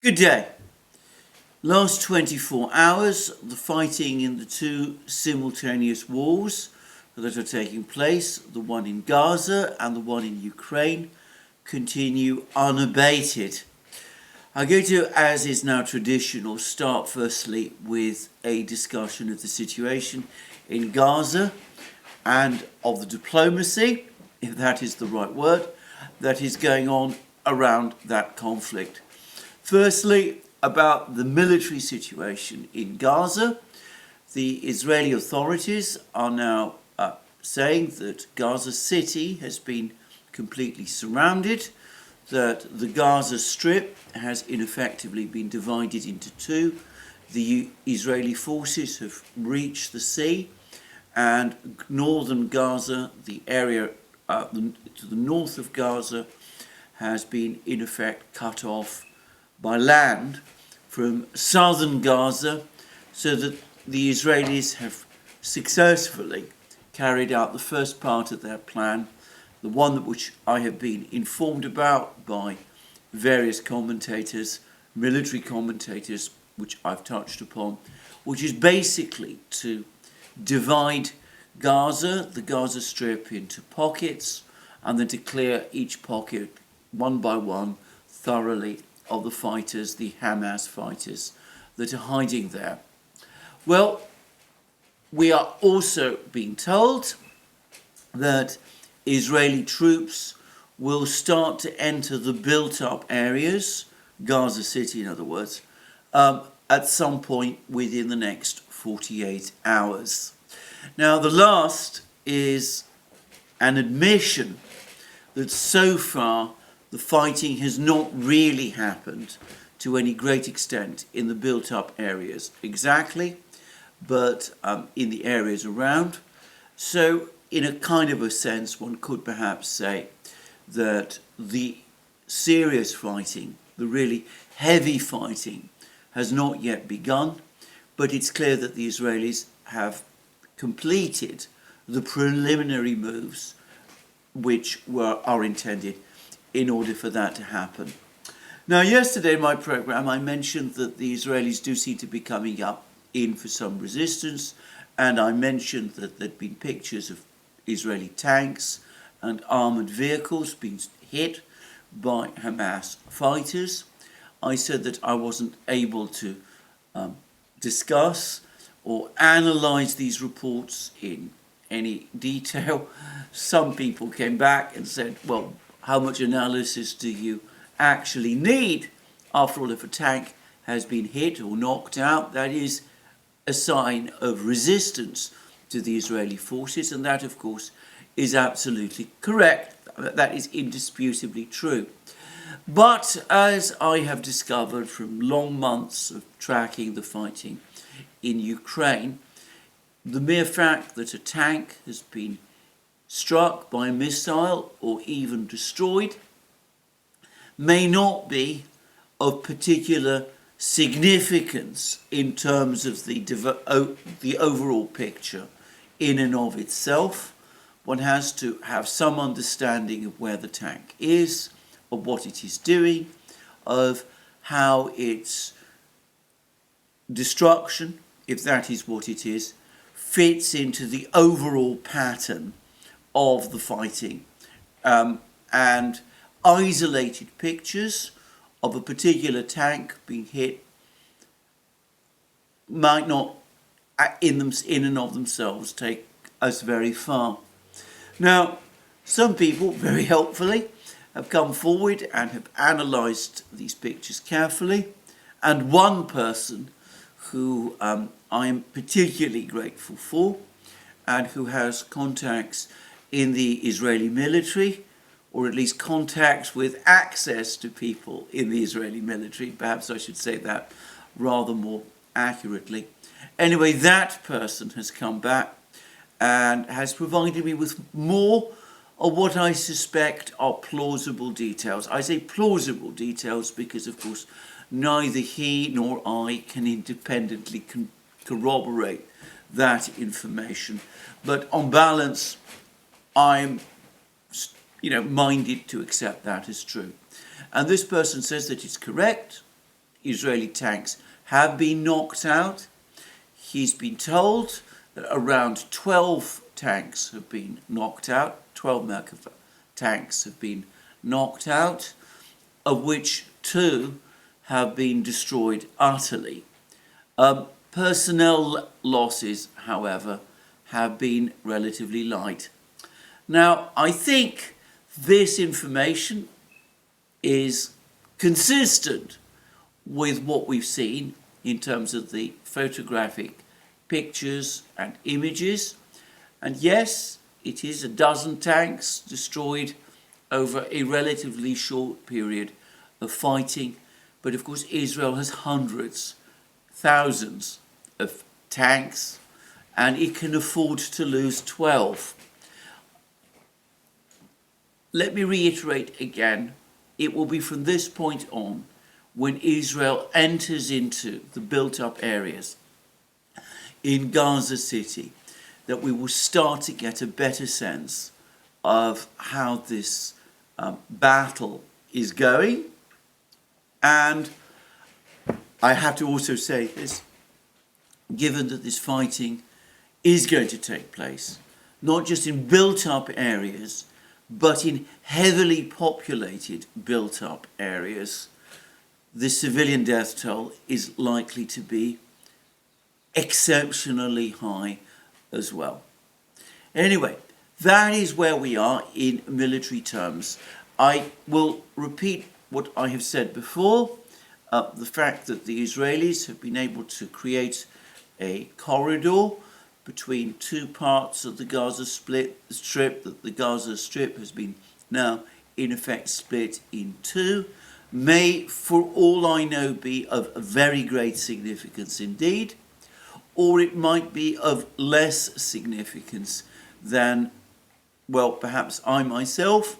Good day. Last 24 hours, the fighting in the two simultaneous wars that are taking place, the one in Gaza and the one in Ukraine, continue unabated. I'm going to, as is now traditional, start firstly with a discussion of the situation in Gaza and of the diplomacy, if that is the right word, that is going on around that conflict. Firstly, about the military situation in Gaza, the Israeli authorities are now saying that Gaza City has been completely surrounded, that the Gaza Strip has ineffectively been divided into two. The Israeli forces have reached the sea, and northern Gaza, the area to the north of Gaza, has been in effect cut off by land from southern Gaza, so that the Israelis have successfully carried out the first part of their plan, the one which I have been informed about by various commentators, military commentators, which I've touched upon, which is basically to divide Gaza, the Gaza Strip, into pockets, and then to clear each pocket one by one thoroughly of the fighters, the Hamas fighters that are hiding there. Well, we are also being told that Israeli troops will start to enter the built-up areas, Gaza City in other words, at some point within the next 48 hours. Now, the last is an admission that so far the fighting has not really happened to any great extent in the built-up areas exactly, but in the areas around. So in a kind of a sense, one could perhaps say that the serious fighting, the really heavy fighting, has not yet begun, but it's clear that the Israelis have completed the preliminary moves which are intended in order for that to happen. Now, yesterday in my program, I mentioned that the Israelis do seem to be coming up in for some resistance, and I mentioned that there'd been pictures of Israeli tanks and armoured vehicles being hit by Hamas fighters. I said that I wasn't able to discuss or analyse these reports in any detail. Some people came back and said, well, how much analysis do you actually need? After all, if a tank has been hit or knocked out, that is a sign of resistance to the Israeli forces, and that, of course, is absolutely correct. That is indisputably true. But as I have discovered from long months of tracking the fighting in Ukraine, the mere fact that a tank has been struck by a missile or even destroyed may not be of particular significance in terms of the overall picture in and of itself. One has to have some understanding of where the tank is, of what it is doing, of how its destruction, if that is what it is, fits into the overall pattern of the fighting, and isolated pictures of a particular tank being hit might not in and of themselves take us very far. Now, some people very helpfully have come forward and have analysed these pictures carefully, and one person who I am particularly grateful for, and who has contacts in the Israeli military, or at least contacts with access to people in the Israeli military. Perhaps I should say that rather more accurately. Anyway, that person has come back and has provided me with more of what I suspect are plausible details. I say plausible details because, of course, neither he nor I can independently corroborate that information. But on balance, I'm minded to accept that as true. And this person says that it's correct, Israeli tanks have been knocked out. He's been told that around 12 tanks have been knocked out, 12 Merkava tanks have been knocked out, of which 2 have been destroyed utterly. Personnel losses, however, have been relatively light. Now, I think this information is consistent with what we've seen in terms of the photographic pictures and images. And yes, it is a dozen tanks destroyed over a relatively short period of fighting. But of course, Israel has hundreds, thousands of tanks, and it can afford to lose 12. Let me reiterate again, it will be from this point on when Israel enters into the built-up areas in Gaza City that we will start to get a better sense of how this battle is going. And I have to also say this, given that this fighting is going to take place, not just in built-up areas, but in heavily populated built-up areas, the civilian death toll is likely to be exceptionally high as well. Anyway, that is where we are in military terms. I will repeat what I have said before, the fact that the Israelis have been able to create a corridor between 2 parts of the Gaza Strip, that the Gaza Strip has been now in effect split in 2, may, for all I know, be of very great significance indeed, or it might be of less significance than, well, perhaps I myself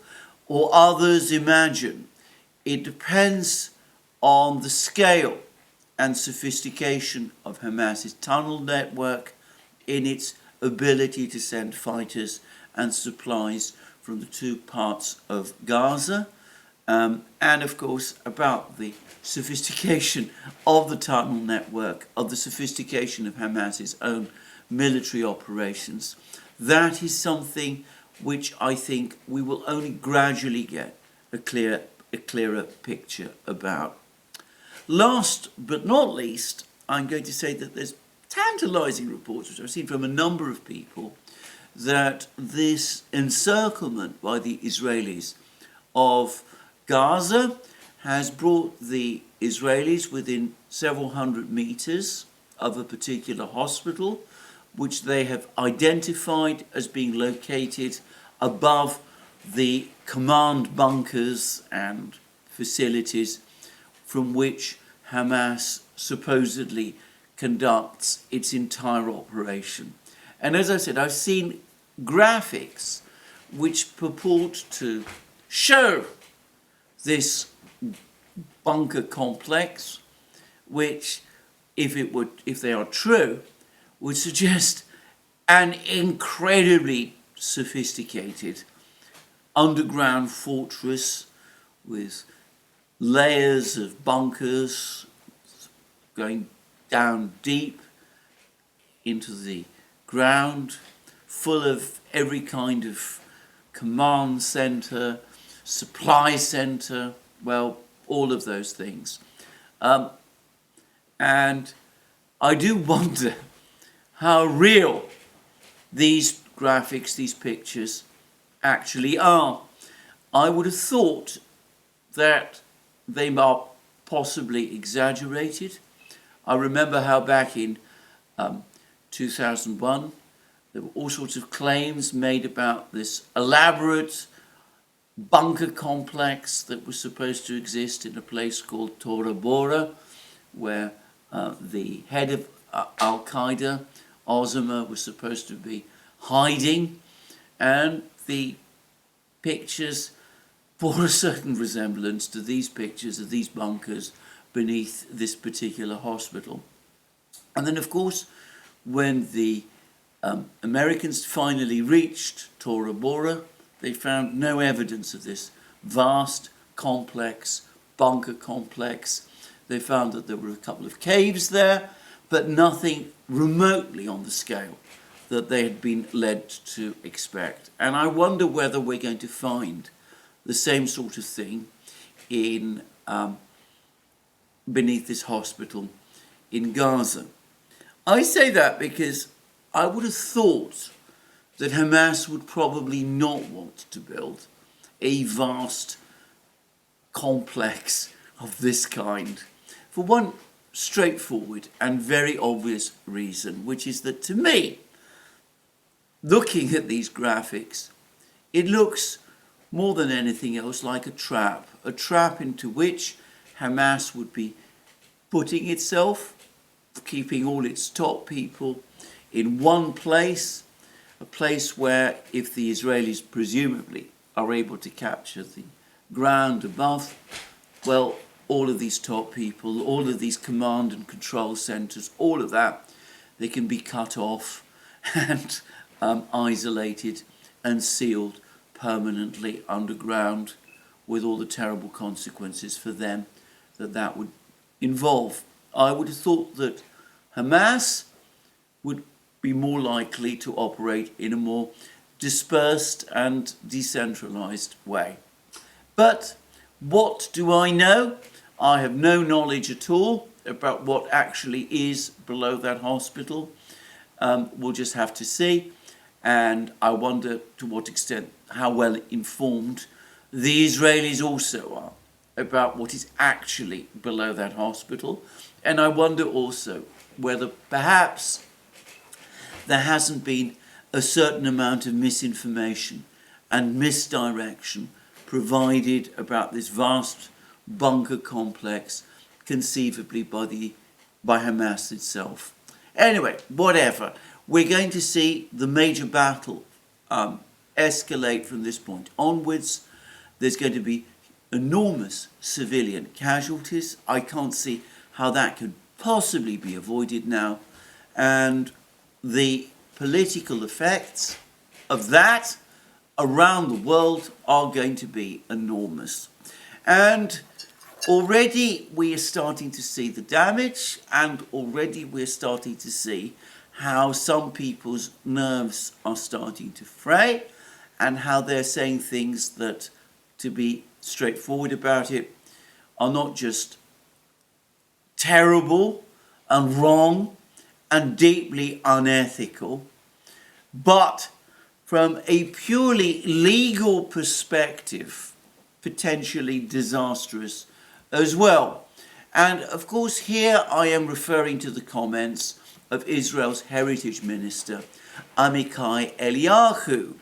or others imagine. It depends on the scale and sophistication of Hamas's tunnel network, in its ability to send fighters and supplies from the 2 parts of Gaza, and of course about the sophistication of the tunnel network, of the sophistication of Hamas's own military operations. That is something which I think we will only gradually get a clearer picture about. Last but not least, I'm going to say that there's tantalizing reports, which I've seen from a number of people, that this encirclement by the Israelis of Gaza has brought the Israelis within several hundred meters of a particular hospital, which they have identified as being located above the command bunkers and facilities from which Hamas supposedly conducts its entire operation. And as I said, I've seen graphics which purport to show this bunker complex, which, if they are true, would suggest an incredibly sophisticated underground fortress with layers of bunkers going down deep into the ground, full of every kind of command center, supply center, well, all of those things. And I do wonder how real these graphics, these pictures actually are. I would have thought that they are possibly exaggerated. I remember how back in 2001, there were all sorts of claims made about this elaborate bunker complex that was supposed to exist in a place called Tora Bora, where the head of Al-Qaeda, Osama, was supposed to be hiding, and the pictures bore a certain resemblance to these pictures of these bunkers beneath this particular hospital. And then, of course, when the Americans finally reached Tora Bora, they found no evidence of this vast, complex bunker complex They found that there were a couple of caves there, but nothing remotely on the scale that they had been led to expect. And I wonder whether we're going to find the same sort of thing in beneath this hospital in Gaza. I say that because I would have thought that Hamas would probably not want to build a vast complex of this kind for one straightforward and very obvious reason, which is that to me, looking at these graphics, it looks more than anything else like a trap into which Hamas would be putting itself, keeping all its top people in one place, a place where if the Israelis presumably are able to capture the ground above, well, all of these top people, all of these command and control centres, all of that, they can be cut off and isolated and sealed permanently underground, with all the terrible consequences for them that would involve. I would have thought that Hamas would be more likely to operate in a more dispersed and decentralised way. But what do I know? I have no knowledge at all about what actually is below that hospital. We'll just have to see. And I wonder to what extent, how well informed the Israelis also are about what is actually below that hospital. And I wonder also whether perhaps there hasn't been a certain amount of misinformation and misdirection provided about this vast bunker complex, conceivably by Hamas itself. Anyway, whatever. We're going to see the major battle escalate from this point onwards. There's going to be enormous civilian casualties. I can't see how that could possibly be avoided now. And the political effects of that around the world are going to be enormous. And already we are starting to see the damage, and already we're starting to see how some people's nerves are starting to fray, and how they're saying things that, to be straightforward about it, are not just terrible and wrong and deeply unethical, but from a purely legal perspective, potentially disastrous as well. And of course, here I am referring to the comments of Israel's Heritage Minister, Amichai Eliyahu.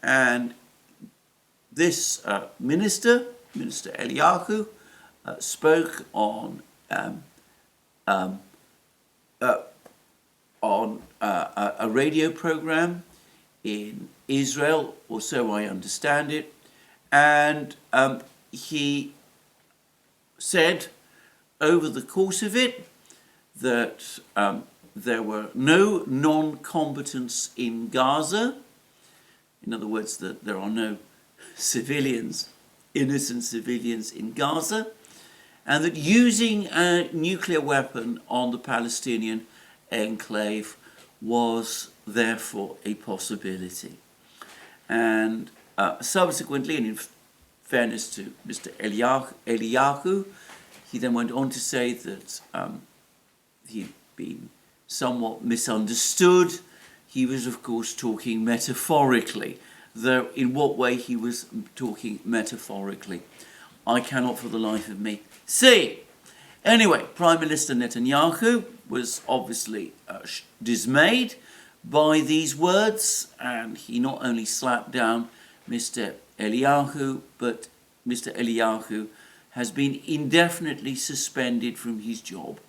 And this Minister Eliyahu, spoke on a radio program in Israel, or so I understand it, and he said over the course of it that there were no non-combatants in Gaza. In other words, that there are no civilians, innocent civilians in Gaza, and that using a nuclear weapon on the Palestinian enclave was therefore a possibility. And subsequently, and in fairness to Mr. Eliyahu, he then went on to say that he'd been somewhat misunderstood. He was, of course, talking metaphorically, though in what way he was talking metaphorically, I cannot for the life of me see. Anyway, Prime Minister Netanyahu was obviously dismayed by these words, and he not only slapped down Mr. Eliyahu, but Mr. Eliyahu has been indefinitely suspended from his job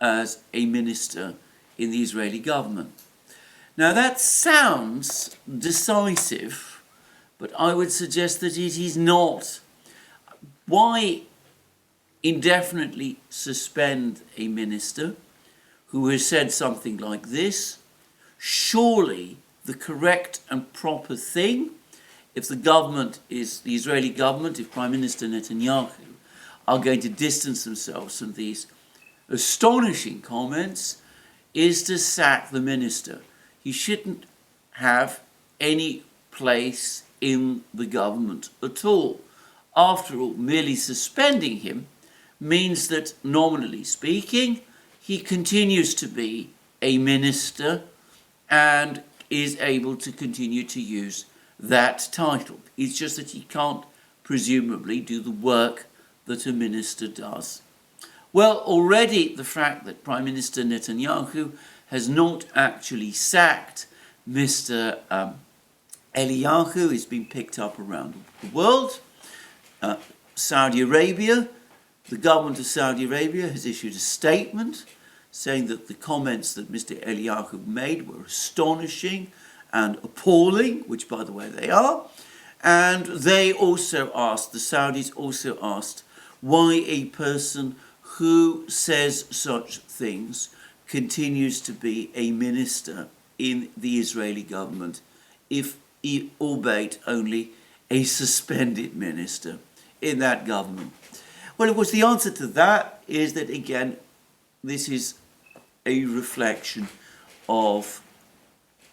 as a minister in the Israeli government. Now that sounds decisive, but I would suggest that it is not. Why indefinitely suspend a minister who has said something like this? Surely the correct and proper thing, if the government is the Israeli government, if Prime Minister Netanyahu are going to distance themselves from these astonishing comments is to sack the minister. He shouldn't have any place in the government at all. After all, merely suspending him means that, nominally speaking, he continues to be a minister and is able to continue to use that title. It's just that he can't presumably do the work that a minister does. Well, already the fact that Prime Minister Netanyahu has not actually sacked Mr. Eliyahu is being picked up around the world. Saudi Arabia, the government of Saudi Arabia has issued a statement saying that the comments that Mr. Eliyahu made were astonishing and appalling, which by the way they are. And they also asked, the Saudis also asked, why a person who says such things continues to be a minister in the Israeli government, if albeit only a suspended minister in that government. Well, of course, the answer to that is that, again, this is a reflection of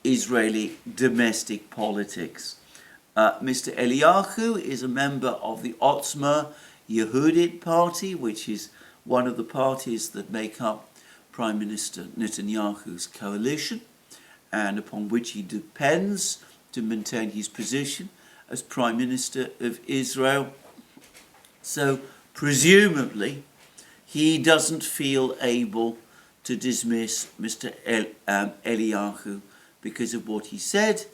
Israeli domestic politics. Mr. Eliyahu is a member of the Otzma Yehudit party, which is one of the parties that make up Prime Minister Netanyahu's coalition, and upon which he depends to maintain his position as Prime Minister of Israel. So, presumably, he doesn't feel able to dismiss Mr. Eliyahu because of what he said,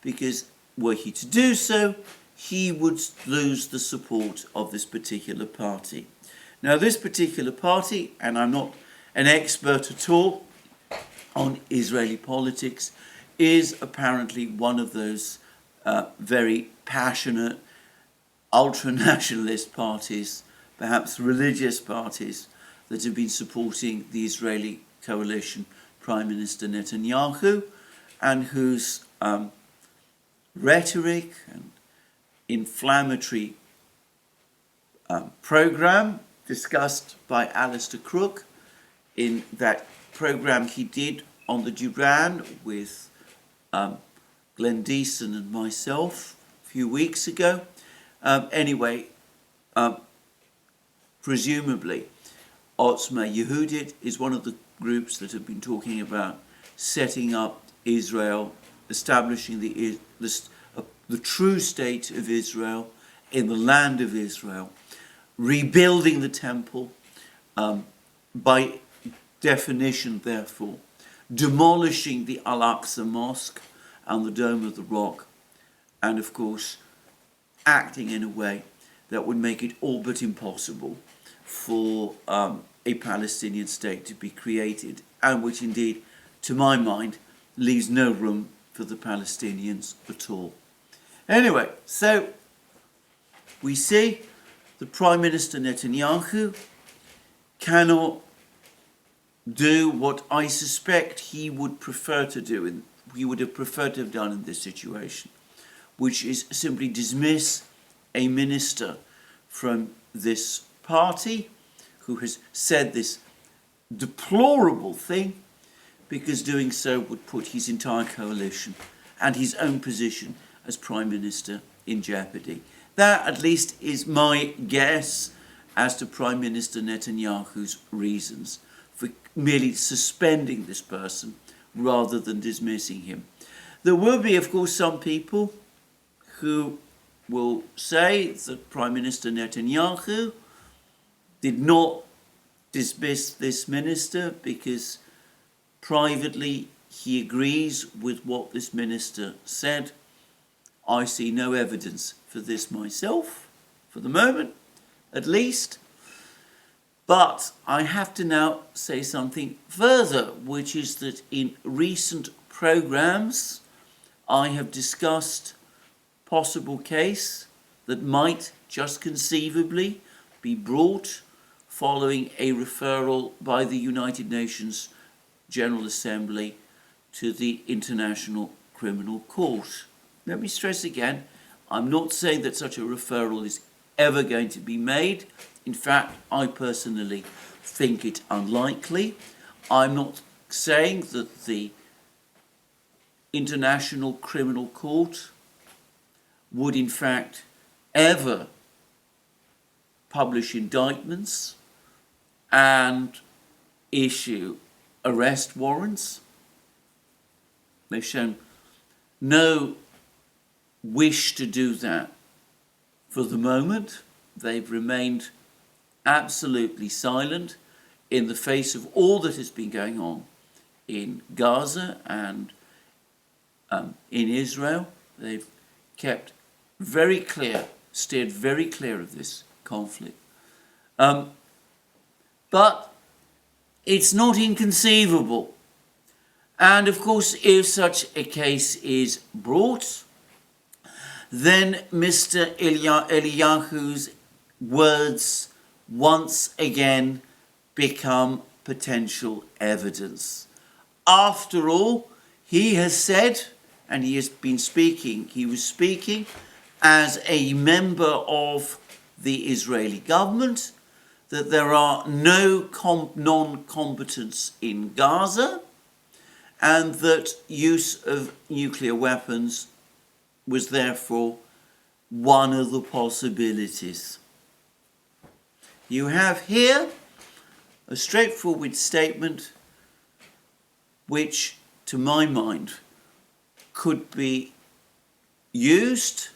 because were he to do so, he would lose the support of this particular party. Now, this particular party, and I'm not an expert at all on Israeli politics, is apparently one of those very passionate ultra-nationalist parties, perhaps religious parties, that have been supporting the Israeli coalition Prime Minister Netanyahu, and whose rhetoric and inflammatory program discussed by Alistair Crook in that program he did on the Duran with Glenn Deason and myself a few weeks ago. Presumably, Otzma Yehudit is one of the groups that have been talking about setting up Israel, establishing the true state of Israel in the land of Israel, rebuilding the temple, by definition, therefore, demolishing the Al-Aqsa Mosque and the Dome of the Rock, and of course, acting in a way that would make it all but impossible for a Palestinian state to be created, and which indeed, to my mind, leaves no room for the Palestinians at all. Anyway, so we see the Prime Minister Netanyahu cannot do what I suspect he would prefer to do, and he would have preferred to have done in this situation, which is simply dismiss a minister from this party who has said this deplorable thing, because doing so would put his entire coalition and his own position as Prime Minister in jeopardy. That, at least, is my guess as to Prime Minister Netanyahu's reasons for merely suspending this person rather than dismissing him. There will be, of course, some people who will say that Prime Minister Netanyahu did not dismiss this minister because privately he agrees with what this minister said. I see no evidence for this myself, for the moment, at least. But I have to now say something further, which is that in recent programs I have discussed possible case that might just conceivably be brought following a referral by the United Nations General Assembly to the International Criminal Court. Let me stress again, I'm not saying that such a referral is ever going to be made. In fact, I personally think it unlikely. I'm not saying that the International Criminal Court would in fact ever publish indictments and issue arrest warrants. They've shown no wish to do that for the moment. They've remained absolutely silent in the face of all that has been going on in Gaza and in Israel. They've kept very clear, steered very clear of this conflict. But it's not inconceivable. And of course, if such a case is brought, then Mr. Eliyahu's words once again become potential evidence. After all, he has said, and he has been speaking, he was speaking as a member of the Israeli government, that there are no non-combatants in Gaza, and that use of nuclear weapons was therefore one of the possibilities. You have here a straightforward statement which, to my mind, could be used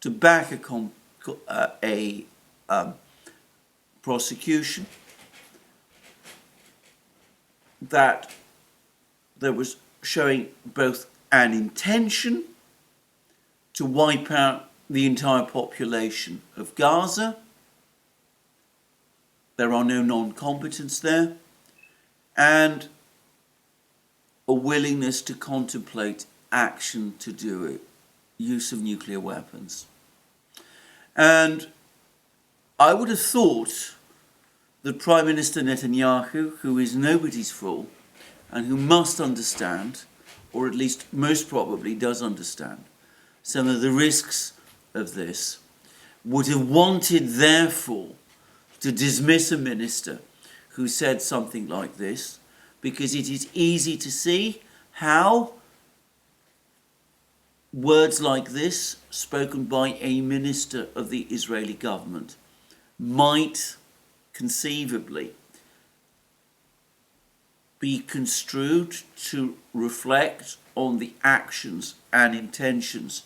to back a prosecution that there was showing both an intention to wipe out the entire population of Gaza. There are no non-combatants there, and a willingness to contemplate action to do it, use of nuclear weapons. And I would have thought that Prime Minister Netanyahu, who is nobody's fool, and who must understand, or at least most probably does understand, some of the risks of this, would have wanted, therefore, to dismiss a minister who said something like this, because it is easy to see how words like this, spoken by a minister of the Israeli government, might conceivably be construed to reflect on the actions and intentions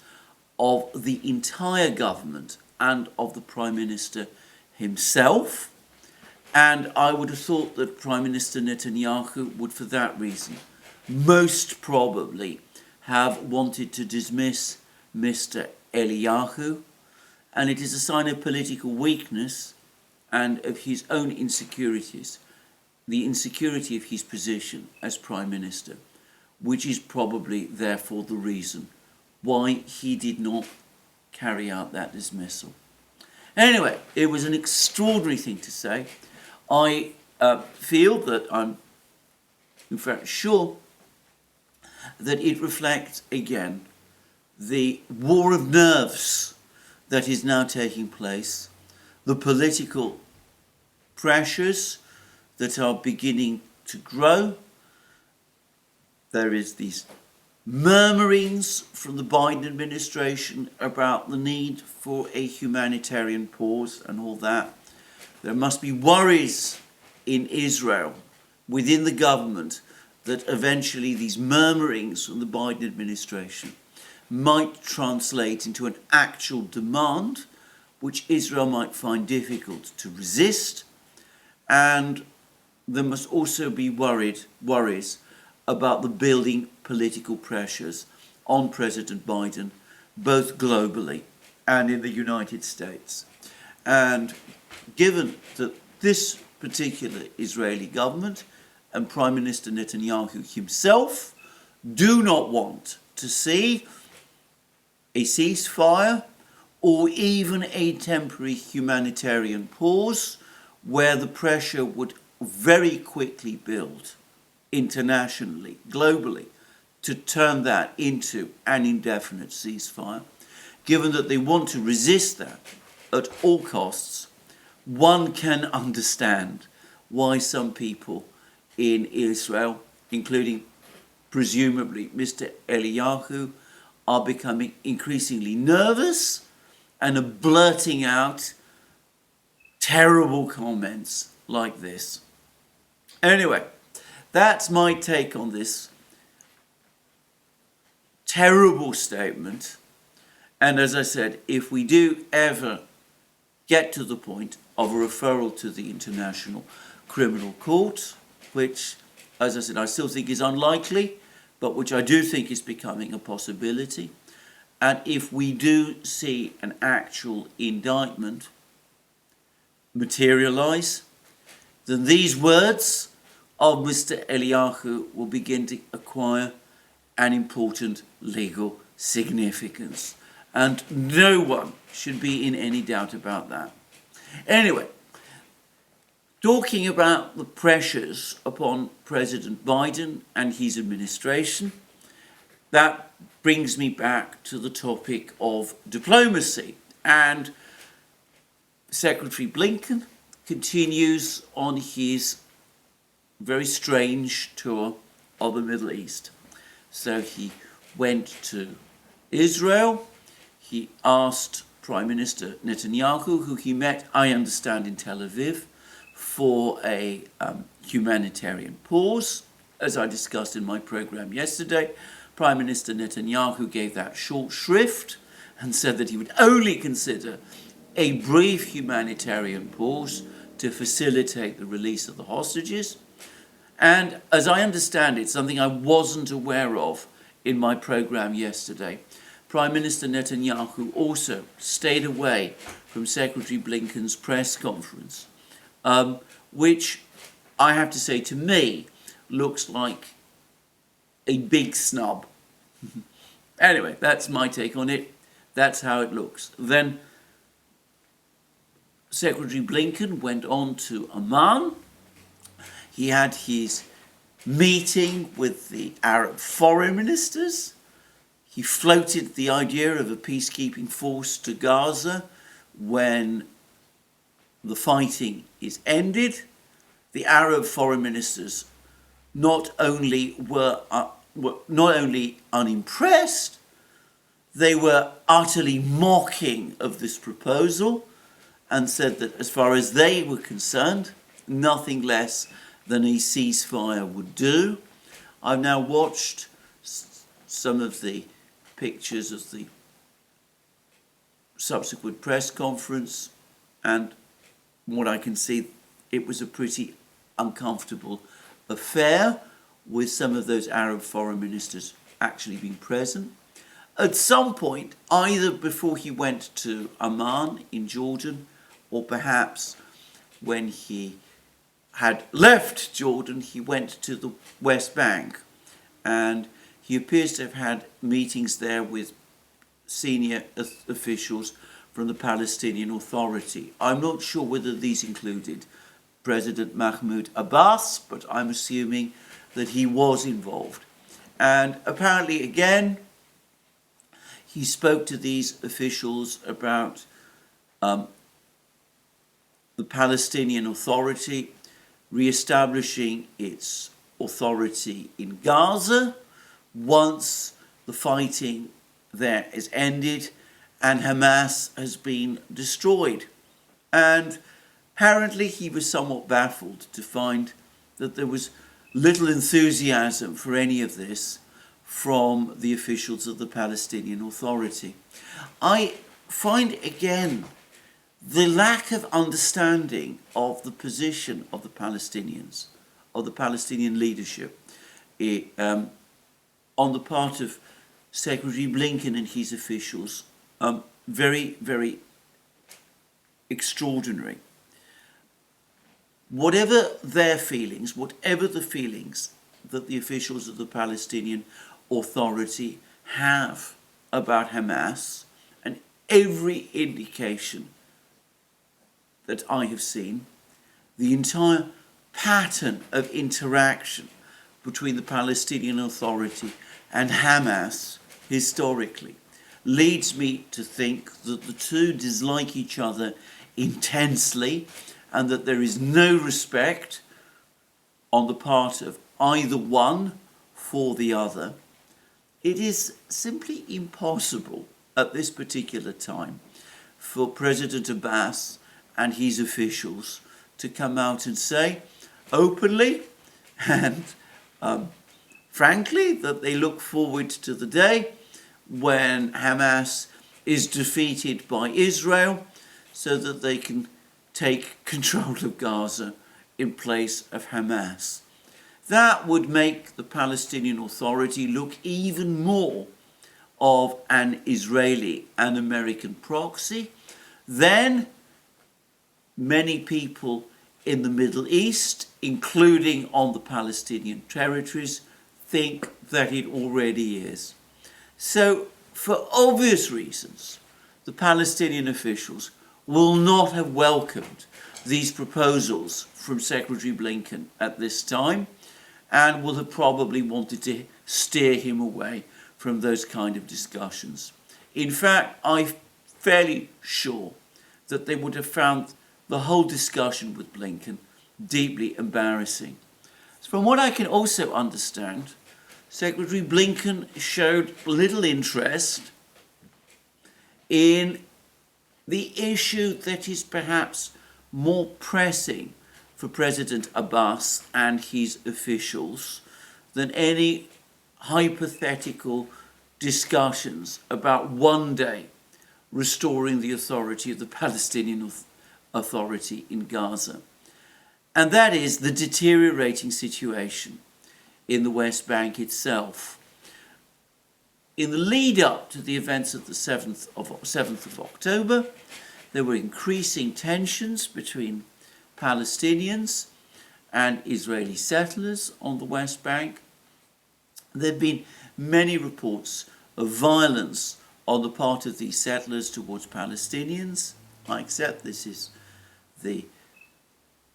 of the entire government and of the Prime Minister himself. And I would have thought that Prime Minister Netanyahu would, for that reason, most probably have wanted to dismiss Mr. Eliyahu. And it is a sign of political weakness and of his own insecurities, the insecurity of his position as Prime Minister, which is probably therefore the reason why he did not carry out that dismissal. Anyway, it was an extraordinary thing to say. I feel that I'm, in fact, sure that it reflects, again, the war of nerves that is now taking place, the political pressures that are beginning to grow. There is these murmurings from the Biden administration about the need for a humanitarian pause and all that. There must be worries in Israel, within the government, that eventually these murmurings from the Biden administration might translate into an actual demand, which Israel might find difficult to resist. And there must also be worries about the building political pressures on President Biden, both globally and in the United States. And given that this particular Israeli government and Prime Minister Netanyahu himself do not want to see a ceasefire or even a temporary humanitarian pause, where the pressure would very quickly build internationally, globally, to turn that into an indefinite ceasefire, given that they want to resist that at all costs, one can understand why some people in Israel, including presumably Mr. Eliyahu, are becoming increasingly nervous and are blurting out terrible comments like this. Anyway, that's my take on this terrible statement. And as I said, if we do ever get to the point of a referral to the International Criminal Court, which, as I said, I still think is unlikely, but which I do think is becoming a possibility, and if we do see an actual indictment materialize, then these words of Mr. Eliyahu will begin to acquire an important legal significance. And no one should be in any doubt about that. Anyway, talking about the pressures upon President Biden and his administration, that brings me back to the topic of diplomacy. And Secretary Blinken continues on his very strange tour of the Middle East. So he went to Israel. He asked Prime Minister Netanyahu, who he met, I understand, in Tel Aviv, for a humanitarian pause. As I discussed in my program yesterday, Prime Minister Netanyahu gave that short shrift and said that he would only consider a brief humanitarian pause to facilitate the release of the hostages. And as I understand it, something I wasn't aware of in my program yesterday, Prime Minister Netanyahu also stayed away from Secretary Blinken's press conference, which I have to say, to me, looks like a big snub. Anyway, that's my take on it. That's how it looks. Then Secretary Blinken went on to Amman. He had his meeting with the Arab foreign ministers. He floated the idea of a peacekeeping force to Gaza when the fighting is ended. The Arab foreign ministers not only were not only unimpressed, they were utterly mocking of this proposal and said that as far as they were concerned, nothing less than a ceasefire would do. I've now watched some of the pictures of the subsequent press conference, and from what I can see, it was a pretty uncomfortable affair, with some of those Arab foreign ministers actually being present. At some point, either before he went to Amman in Jordan, or perhaps when he had left Jordan, he went to the West Bank, and he appears to have had meetings there with senior officials from the Palestinian Authority. I'm not sure whether these included President Mahmoud Abbas, but I'm assuming that he was involved. And apparently, again, he spoke to these officials about the Palestinian Authority re-establishing its authority in Gaza once the fighting there is ended and Hamas has been destroyed. And apparently he was somewhat baffled to find that there was little enthusiasm for any of this from the officials of the Palestinian Authority. I find, again, the lack of understanding of the position of the Palestinians, of the Palestinian leadership, on the part of Secretary Blinken and his officials, very, very extraordinary. Whatever their feelings, whatever the feelings that the officials of the Palestinian Authority have about Hamas, and every indication that I have seen, the entire pattern of interaction between the Palestinian Authority and Hamas historically leads me to think that the two dislike each other intensely, and that there is no respect on the part of either one for the other, it is simply impossible at this particular time for President Abbas and his officials to come out and say openly and frankly that they look forward to the day when Hamas is defeated by Israel so that they can take control of Gaza in place of Hamas. That would make the Palestinian Authority look even more of an Israeli and American proxy. Then many people in the Middle East, including on the Palestinian territories, think that it already is. So, for obvious reasons, the Palestinian officials will not have welcomed these proposals from Secretary Blinken at this time, and will have probably wanted to steer him away from those kind of discussions. In fact, I'm fairly sure that they would have found the whole discussion with Blinken deeply embarrassing. From what I can also understand, Secretary Blinken showed little interest in the issue that is perhaps more pressing for President Abbas and his officials than any hypothetical discussions about one day restoring the authority of the Palestinian Authority in Gaza. And that is the deteriorating situation in the West Bank itself. In the lead up to the events of the 7th of October, there were increasing tensions between Palestinians and Israeli settlers on the West Bank. There have been many reports of violence on the part of these settlers towards Palestinians. I accept this is the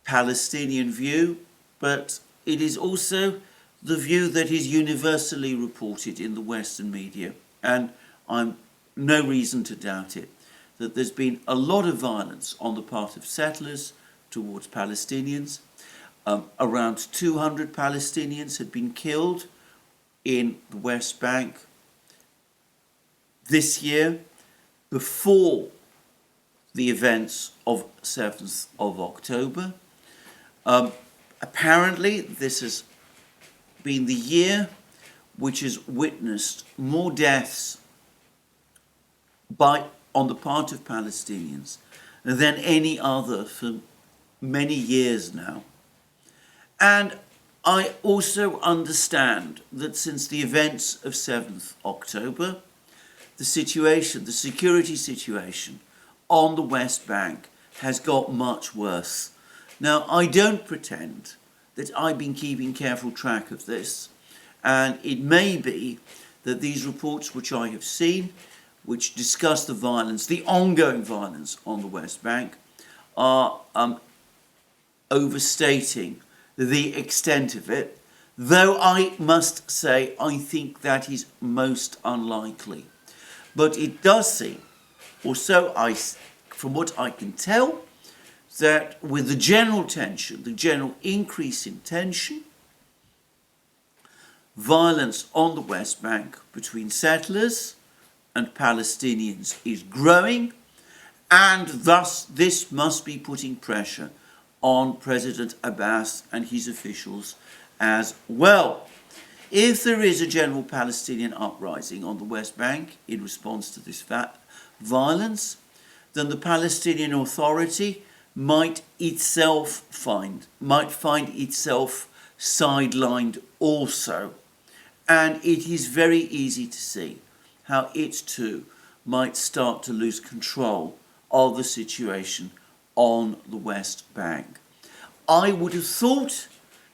Palestinian view, but it is also the view that is universally reported in the Western media, and I'm no reason to doubt it, that there's been a lot of violence on the part of settlers towards Palestinians. Around 200 Palestinians had been killed in the West Bank this year before the events of 7th of October. Apparently, this has been the year which has witnessed more deaths on the part of Palestinians than any other for many years now. And I also understand that since the events of 7th October, the security situation on the West Bank has got much worse. Now, I don't pretend that I've been keeping careful track of this, and it may be that these reports which I have seen, which discuss the violence, the ongoing violence on the West Bank, are overstating the extent of it, though I must say I think that is most unlikely. But it does seem, or so from what I can tell, that with the general tension, the general increase in tension, violence on the West Bank between settlers and Palestinians is growing, and thus this must be putting pressure on President Abbas and his officials as well. If there is a general Palestinian uprising on the West Bank in response to this violence, then the Palestinian Authority might find itself sidelined also. And it is very easy to see how it too might start to lose control of the situation on the West Bank. I would have thought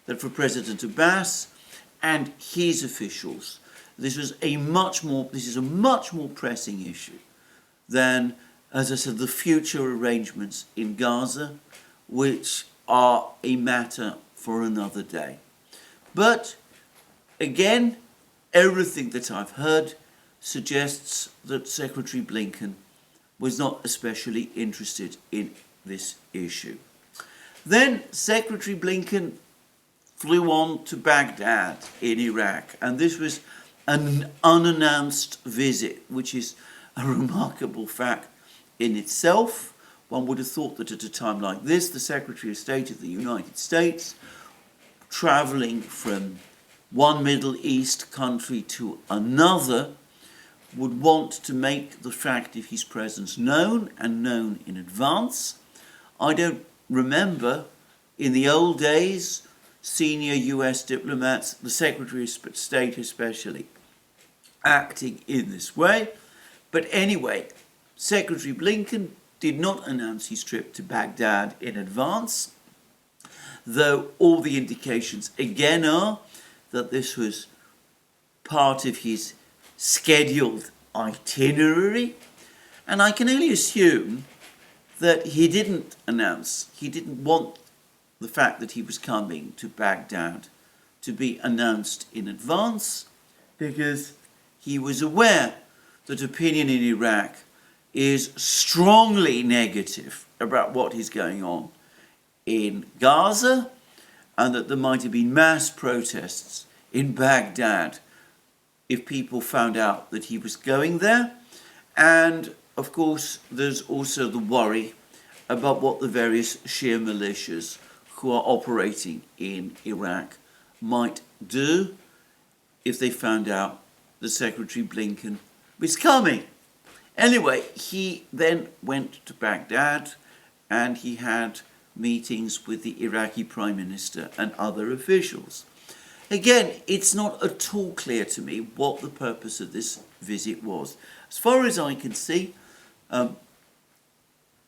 that for President Abbas and his officials, this is a much more pressing issue than, as I said, the future arrangements in Gaza, which are a matter for another day. But again, everything that I've heard suggests that Secretary Blinken was not especially interested in this issue. Then Secretary Blinken flew on to Baghdad in Iraq, and this was an unannounced visit, which is a remarkable fact in itself. One would have thought that at a time like this, the Secretary of State of the United States, travelling from one Middle East country to another, would want to make the fact of his presence known, and known in advance. I don't remember in the old days senior US diplomats, the Secretary of State especially, acting in this way. But anyway, Secretary Blinken did not announce his trip to Baghdad in advance, though all the indications again are that this was part of his scheduled itinerary. And I can only assume that he didn't want the fact that he was coming to Baghdad to be announced in advance, because he was aware that opinion in Iraq is strongly negative about what is going on in Gaza, and that there might have been mass protests in Baghdad if people found out that he was going there. And of course there's also the worry about what the various Shia militias who are operating in Iraq might do if they found out that Secretary Blinken was coming. Anyway, he then went to Baghdad and he had meetings with the Iraqi Prime Minister and other officials. Again, it's not at all clear to me what the purpose of this visit was. As far as I can see,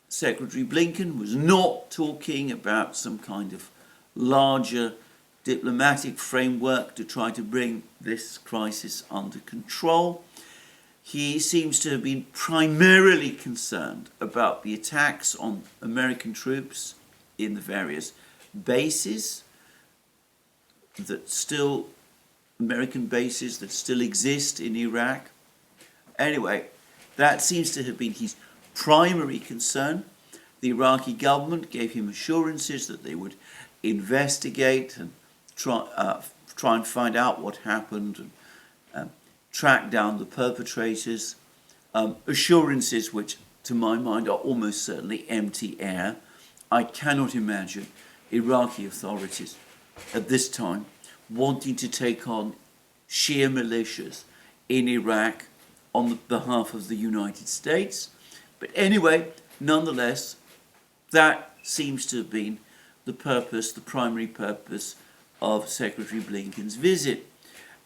Secretary Blinken was not talking about some kind of larger diplomatic framework to try to bring this crisis under control. He seems to have been primarily concerned about the attacks on American troops in the various bases American bases that still exist in Iraq. Anyway, that seems to have been his primary concern. The Iraqi government gave him assurances that they would investigate and try and find out what happened and track down the perpetrators. Assurances which, to my mind, are almost certainly empty air. I cannot imagine Iraqi authorities at this time wanting to take on Shia militias in Iraq on the behalf of the United States. But anyway, nonetheless, that seems to have been the primary purpose of Secretary Blinken's visit.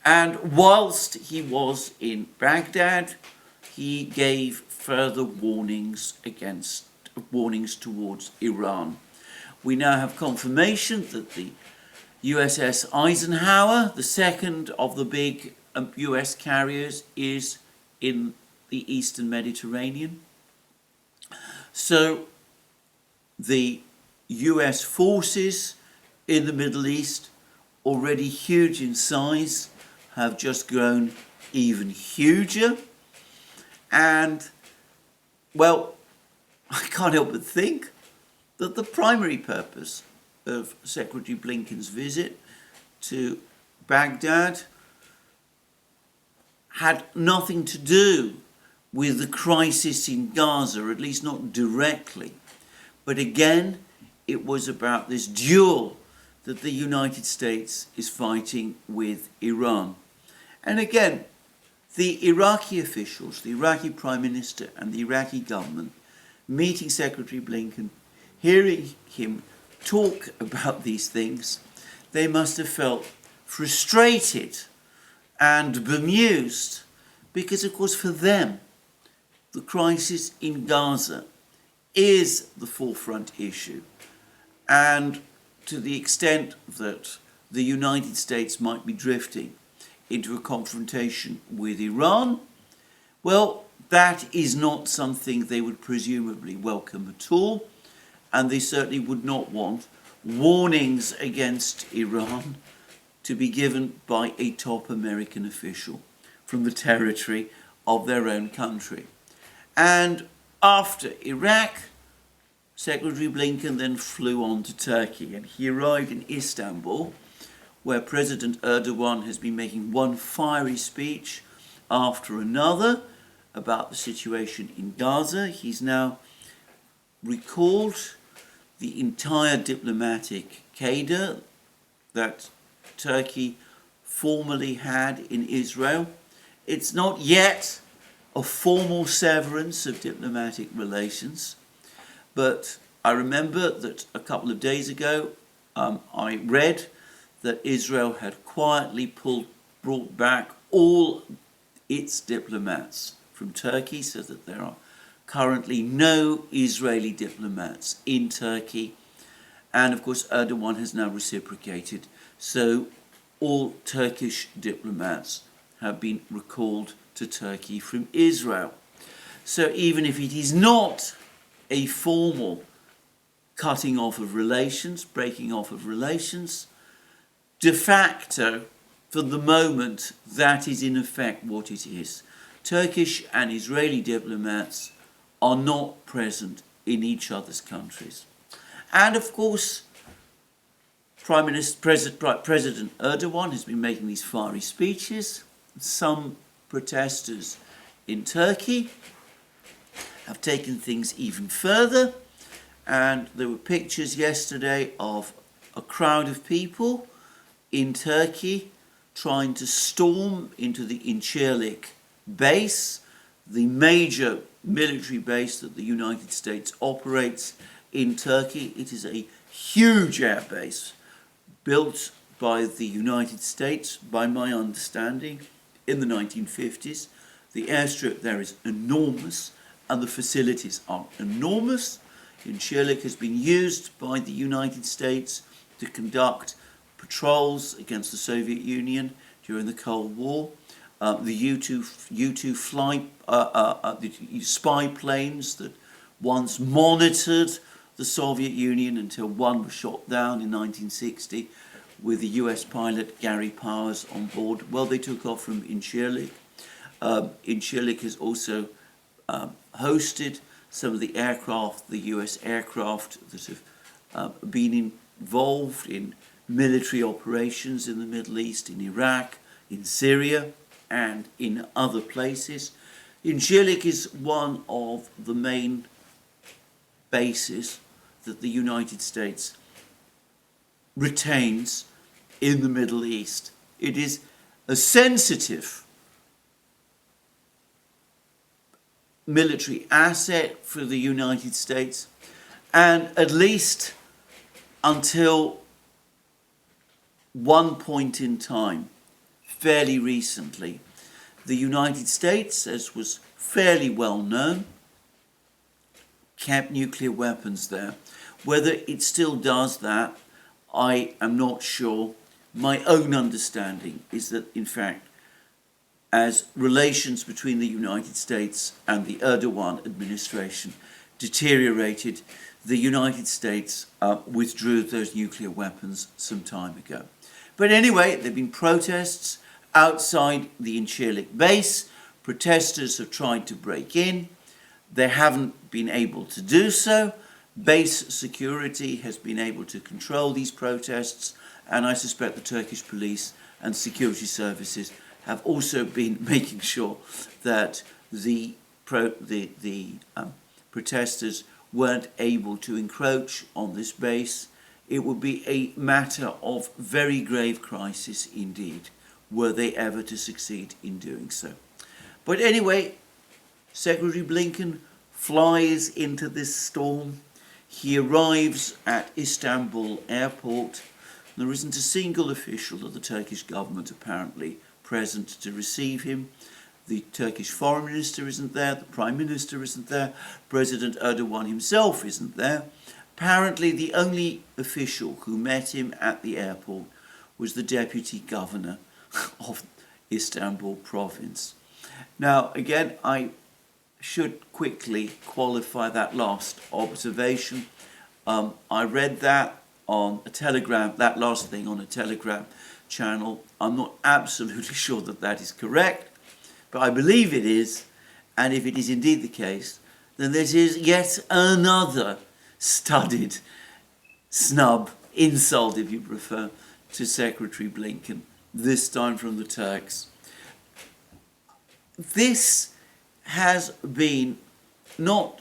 And whilst he was in Baghdad, he gave further warnings towards Iran. We now have confirmation that the USS Eisenhower, the second of the big US carriers, is in the Eastern Mediterranean. So the US forces in the Middle East, already huge in size, have just grown even huger. And, well, I can't help but think that the primary purpose of Secretary Blinken's visit to Baghdad had nothing to do with the crisis in Gaza, or at least not directly. But again, it was about this duel that the United States is fighting with Iran. And again, the Iraqi officials, the Iraqi Prime Minister and the Iraqi government, meeting Secretary Blinken, hearing him talk about these things, they must have felt frustrated and bemused, because of course for them the crisis in Gaza is the forefront issue. And to the extent that the United States might be drifting into a confrontation with Iran, well, that is not something they would presumably welcome at all, and they certainly would not want warnings against Iran to be given by a top American official from the territory of their own country. And after Iraq, Secretary Blinken then flew on to Turkey, and he arrived in Istanbul, where President Erdogan has been making one fiery speech after another about the situation in Gaza. He's now recalled the entire diplomatic cadre that Turkey formerly had in Israel. It's not yet a formal severance of diplomatic relations, but I remember that a couple of days ago I read that Israel had quietly brought back all its diplomats from Turkey, so that there are currently no Israeli diplomats in Turkey. And of course Erdogan has now reciprocated, so all Turkish diplomats have been recalled to Turkey from Israel. So even if it is not a formal cutting off of relations, breaking off of relations, de facto, for the moment, that is in effect what it is. Turkish and Israeli diplomats are not present in each other's countries. And of course, President Erdogan has been making these fiery speeches. Some protesters in Turkey have taken things even further, and there were pictures yesterday of a crowd of people in Turkey trying to storm into the Incirlik base, the major military base that the United States operates in Turkey. It is a huge air base built by the United States, by my understanding, in the 1950s. The airstrip there is enormous and the facilities are enormous. Incirlik has been used by the United States to conduct patrols against the Soviet Union during the Cold War. The U-2 the spy planes that once monitored the Soviet Union until one was shot down in 1960 with the US pilot Gary Powers on board. Well, they took off from Incirlik. Incirlik has also hosted some of the aircraft, the US aircraft that have been involved in military operations in the Middle East, in Iraq, in Syria, and in other places. Incirlik is one of the main bases that the United States retains in the Middle East. It is a sensitive military asset for the United States, and at least until one point in time, fairly recently, the United States, as was fairly well known, kept nuclear weapons there. Whether it still does that, I am not sure. My own understanding is that, in fact, as relations between the United States and the Erdogan administration deteriorated, the United States withdrew those nuclear weapons some time ago. But anyway, there have been protests outside the Incirlik base. Protesters have tried to break in. They haven't been able to do so. Base security has been able to control these protests, and I suspect the Turkish police and security services have also been making sure that the protesters weren't able to encroach on this base. It would be a matter of very grave crisis indeed, were they ever to succeed in doing so. But anyway, Secretary Blinken flies into this storm. He arrives at Istanbul airport. There isn't a single official of the Turkish government apparently present to receive him. The Turkish foreign minister isn't there, the prime minister isn't there, President Erdogan himself isn't there. Apparently the only official who met him at the airport was the deputy governor of Istanbul province. Now, again, I should quickly qualify that last observation. I read that on a Telegram, that last thing on a Telegram channel. I'm not absolutely sure that that is correct, but I believe it is, and if it is indeed the case, then this is yet another studied snub, insult if you prefer, to Secretary Blinken, this time from the Turks. This has been not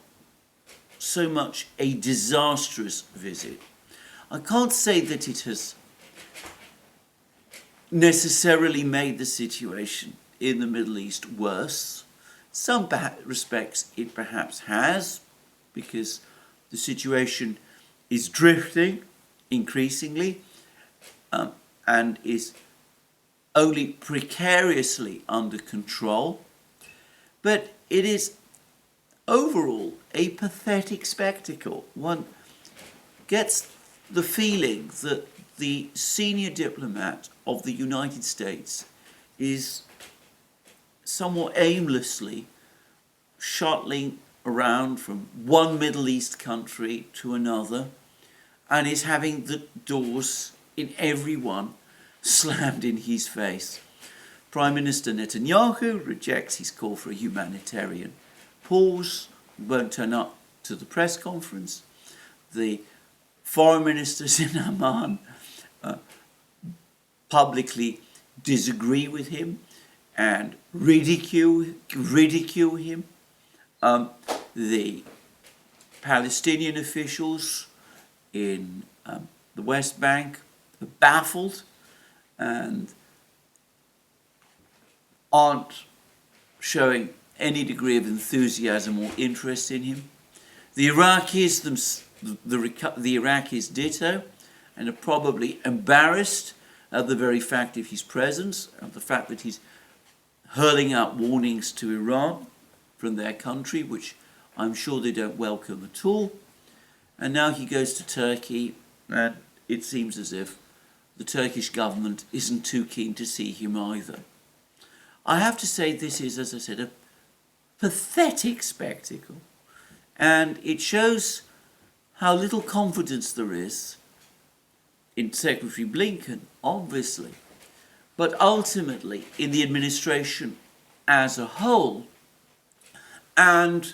so much a disastrous visit. I can't say that it has necessarily made the situation in the Middle East worse. Some respects it perhaps has, because the situation is drifting increasingly and is only precariously under control. But it is overall a pathetic spectacle. One gets the feeling that the senior diplomat of the United States is somewhat aimlessly shuttling around from one Middle East country to another, and is having the doors in every one slammed in his face. Prime Minister Netanyahu rejects his call for a humanitarian pause, won't turn up to the press conference. The foreign ministers in Amman publicly disagree with him and ridicule him. The Palestinian officials in the West Bank are baffled and aren't showing any degree of enthusiasm or interest in him. The Iraqis, the Iraqis ditto, and are probably embarrassed at the very fact of his presence, and the fact that he's hurling out warnings to Iran from their country, which I'm sure they don't welcome at all. And now he goes to Turkey, and it seems as if the Turkish government isn't too keen to see him either. I have to say this is, as I said, a pathetic spectacle, and it shows how little confidence there is in Secretary Blinken, obviously, but ultimately in the administration as a whole, and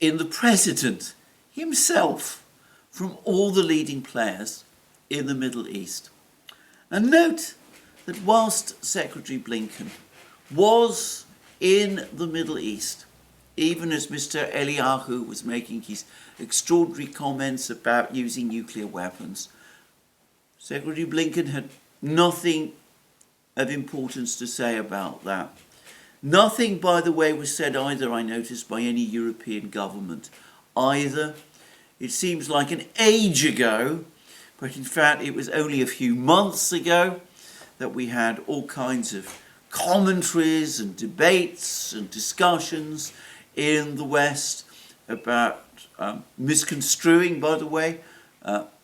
in the President himself, from all the leading players in the Middle East. And note that whilst Secretary Blinken was in the Middle East, even as Mr. Eliyahu was making his extraordinary comments about using nuclear weapons, Secretary Blinken had nothing of importance to say about that. Nothing, by the way, was said either, I noticed, by any European government either. It seems like an age ago, but in fact it was only a few months ago that we had all kinds of commentaries and debates and discussions in the West about misconstruing, by the way,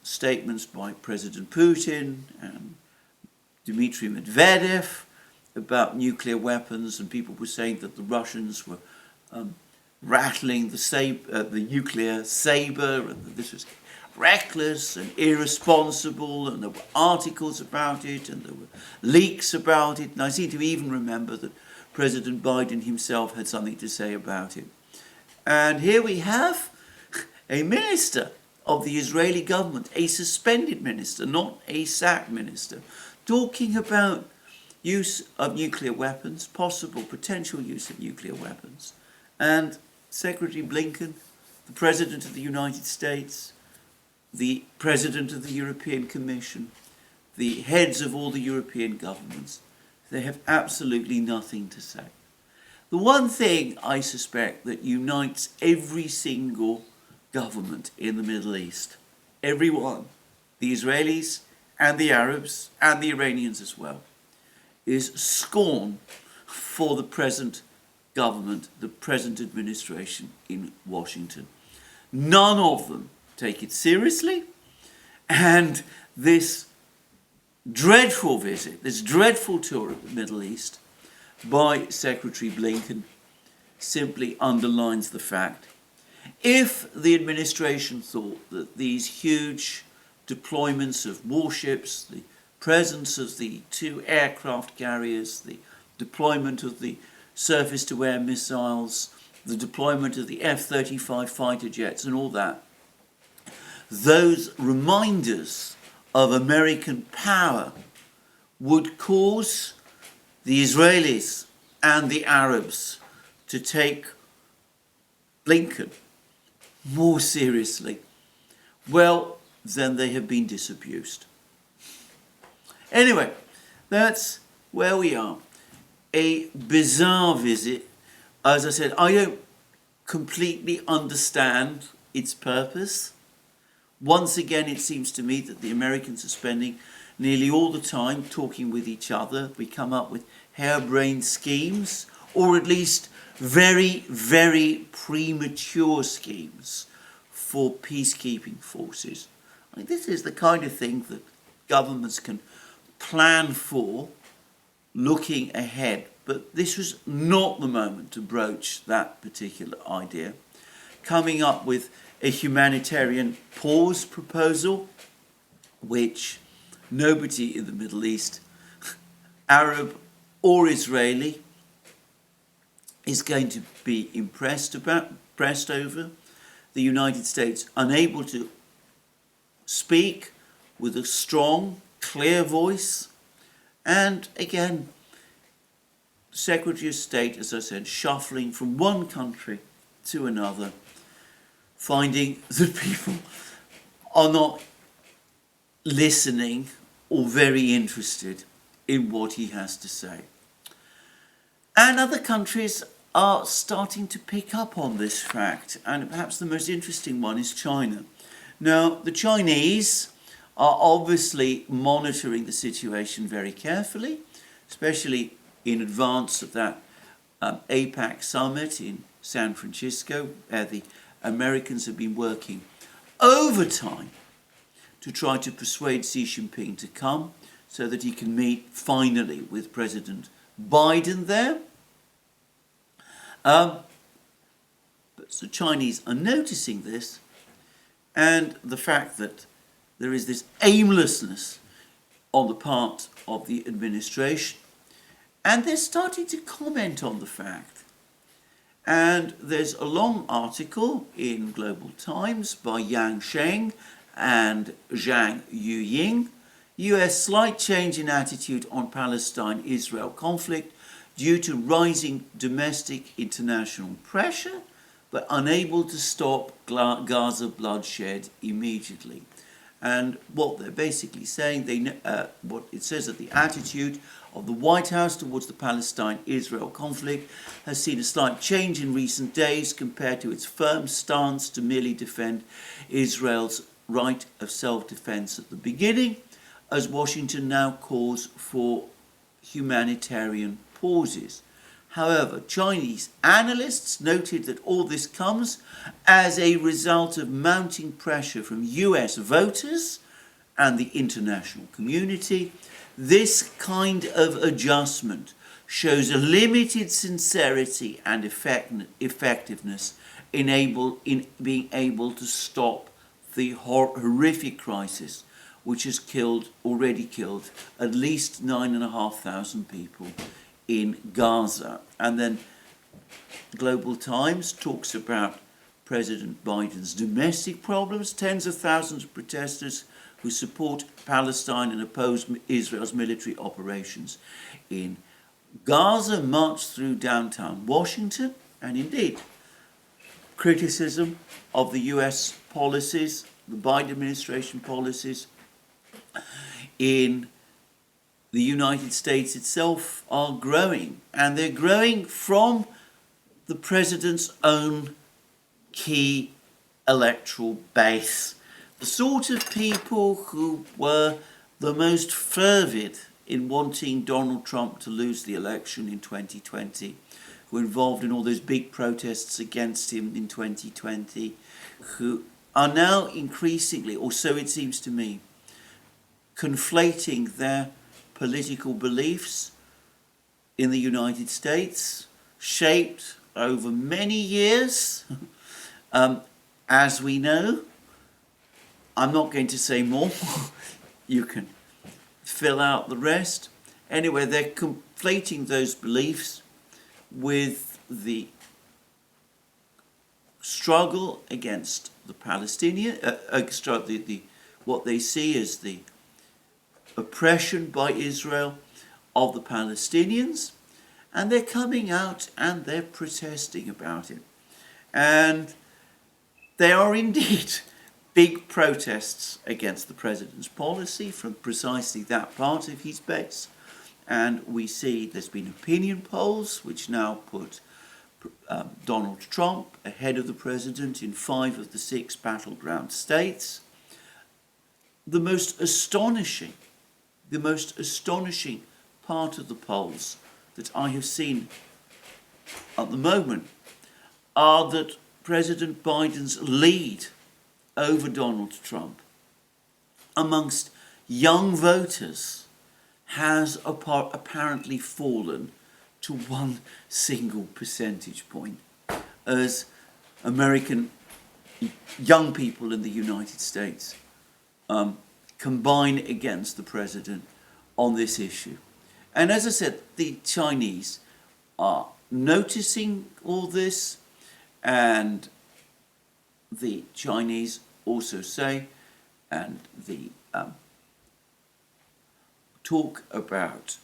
statements by President Putin and Dmitry Medvedev about nuclear weapons, and people were saying that the Russians were rattling the nuclear saber, and that this was reckless and irresponsible, and there were articles about it, and there were leaks about it, and I seem to even remember that President Biden himself had something to say about it. And here we have a minister of the Israeli government, a suspended minister, not a sacked minister, talking about use of nuclear weapons, possible potential use of nuclear weapons. And Secretary Blinken, the President of the United States, the President of the European Commission, the heads of all the European governments, they have absolutely nothing to say. The one thing I suspect that unites every single government in the Middle East, every one, the Israelis and the Arabs and the Iranians as well, is scorn for the present government, the present administration in Washington. None of them take it seriously, and this dreadful visit, this dreadful tour of the Middle East by Secretary Blinken simply underlines the fact. If the administration thought that these huge deployments of warships, the presence of the 2 aircraft carriers, the deployment of the surface-to-air missiles, the deployment of the F-35 fighter jets and all that those reminders of American power would cause the Israelis and the Arabs to take Blinken more seriously, well, then they have been disabused. Anyway, that's where we are. A bizarre visit. As I said, I don't completely understand its purpose. Once again, it seems to me that the Americans are spending nearly all the time talking with each other. We come up with harebrained schemes, or at least very, very premature schemes for peacekeeping forces. I mean, this is the kind of thing that governments can plan for looking ahead, but this was not the moment to broach that particular idea. Coming up with a humanitarian pause proposal, which nobody in the Middle East, Arab or Israeli, is going to be impressed over. The United States unable to speak with a strong, clear voice. And again, Secretary of State, as I said, shuffling from one country to another, finding that people are not listening or very interested in what he has to say. And other countries are starting to pick up on this fact, and perhaps the most interesting one is China. Now, the Chinese are obviously monitoring the situation very carefully, especially in advance of that APAC summit in San Francisco, where the Americans have been working overtime to try to persuade Xi Jinping to come so that he can meet finally with President Biden there. But the Chinese are noticing this, and the fact that there is this aimlessness on the part of the administration, and they're starting to comment on the fact. And there's a long article in Global Times by Yang Sheng and Zhang Yuying. US slight change in attitude on Palestine-Israel conflict due to rising domestic international pressure, but unable to stop Gaza bloodshed immediately. And what they're basically saying, what it says that the attitude of the White House towards the Palestine-Israel conflict has seen a slight change in recent days compared to its firm stance to merely defend Israel's right of self-defense at the beginning, as Washington now calls for humanitarian pauses. However, Chinese analysts noted that all this comes as a result of mounting pressure from US voters and the international community. This kind of adjustment shows a limited sincerity and effectiveness in being able to stop the horrific crisis which has already killed at least 9,500 people in Gaza. And then Global Times talks about President Biden's domestic problems. Tens of thousands of protesters who support Palestine and oppose Israel's military operations in Gaza marched through downtown Washington, and indeed criticism of the US policies, the Biden administration policies in the United States itself are growing, and they're growing from the president's own key electoral base. The sort of people who were the most fervid in wanting Donald Trump to lose the election in 2020, who were involved in all those big protests against him in 2020, who are now increasingly, or so it seems to me, conflating their political beliefs in the United States, shaped over many years, as we know. I'm not going to say more. You can fill out the rest. Anyway, they're conflating those beliefs with the struggle against the Palestinian, what they see as the oppression by Israel of the Palestinians, and they're coming out and they're protesting about it. And there are indeed big protests against the president's policy from precisely that part of his base. And we see there's been opinion polls which now put Donald Trump ahead of the president in 5 of the 6 battleground states. The most astonishing part of the polls that I have seen at the moment are that President Biden's lead over Donald Trump amongst young voters has apparently fallen to 1 single percentage point, as American young people in the United States combine against the president on this issue. And as I said, the Chinese are noticing all this, and the Chinese also say, and the talk about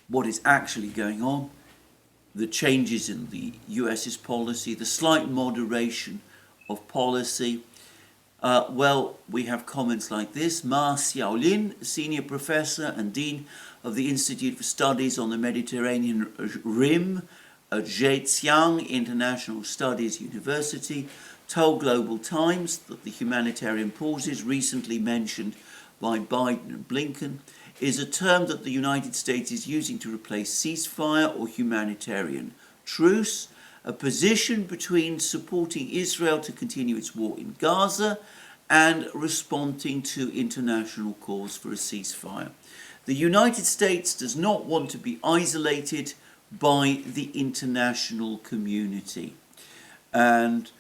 what is actually going on, the changes in the US's policy, the slight moderation of policy. We have comments like this. Ma Xiaolin, senior professor and dean of the Institute for Studies on the Mediterranean Rim at Zhejiang International Studies University, told Global Times that the humanitarian pauses recently mentioned by Biden and Blinken is a term that the United States is using to replace ceasefire or humanitarian truce, a position between supporting Israel to continue its war in Gaza and responding to international calls for a ceasefire. The United States does not want to be isolated by the international community. And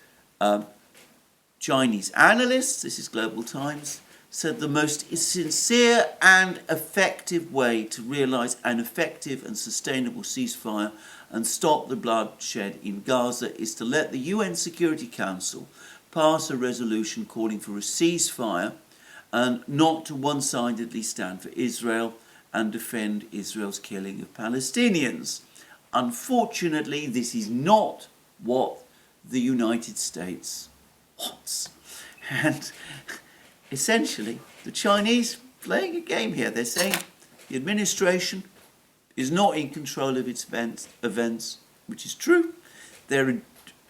Chinese analysts, this is Global Times, said the most sincere and effective way to realise an effective and sustainable ceasefire and stop the bloodshed in Gaza is to let the UN Security Council pass a resolution calling for a ceasefire and not to one-sidedly stand for Israel and defend Israel's killing of Palestinians. Unfortunately, this is not what the United States wants. And essentially, the Chinese playing a game here. They're saying the administration is not in control of its events, which is true. They're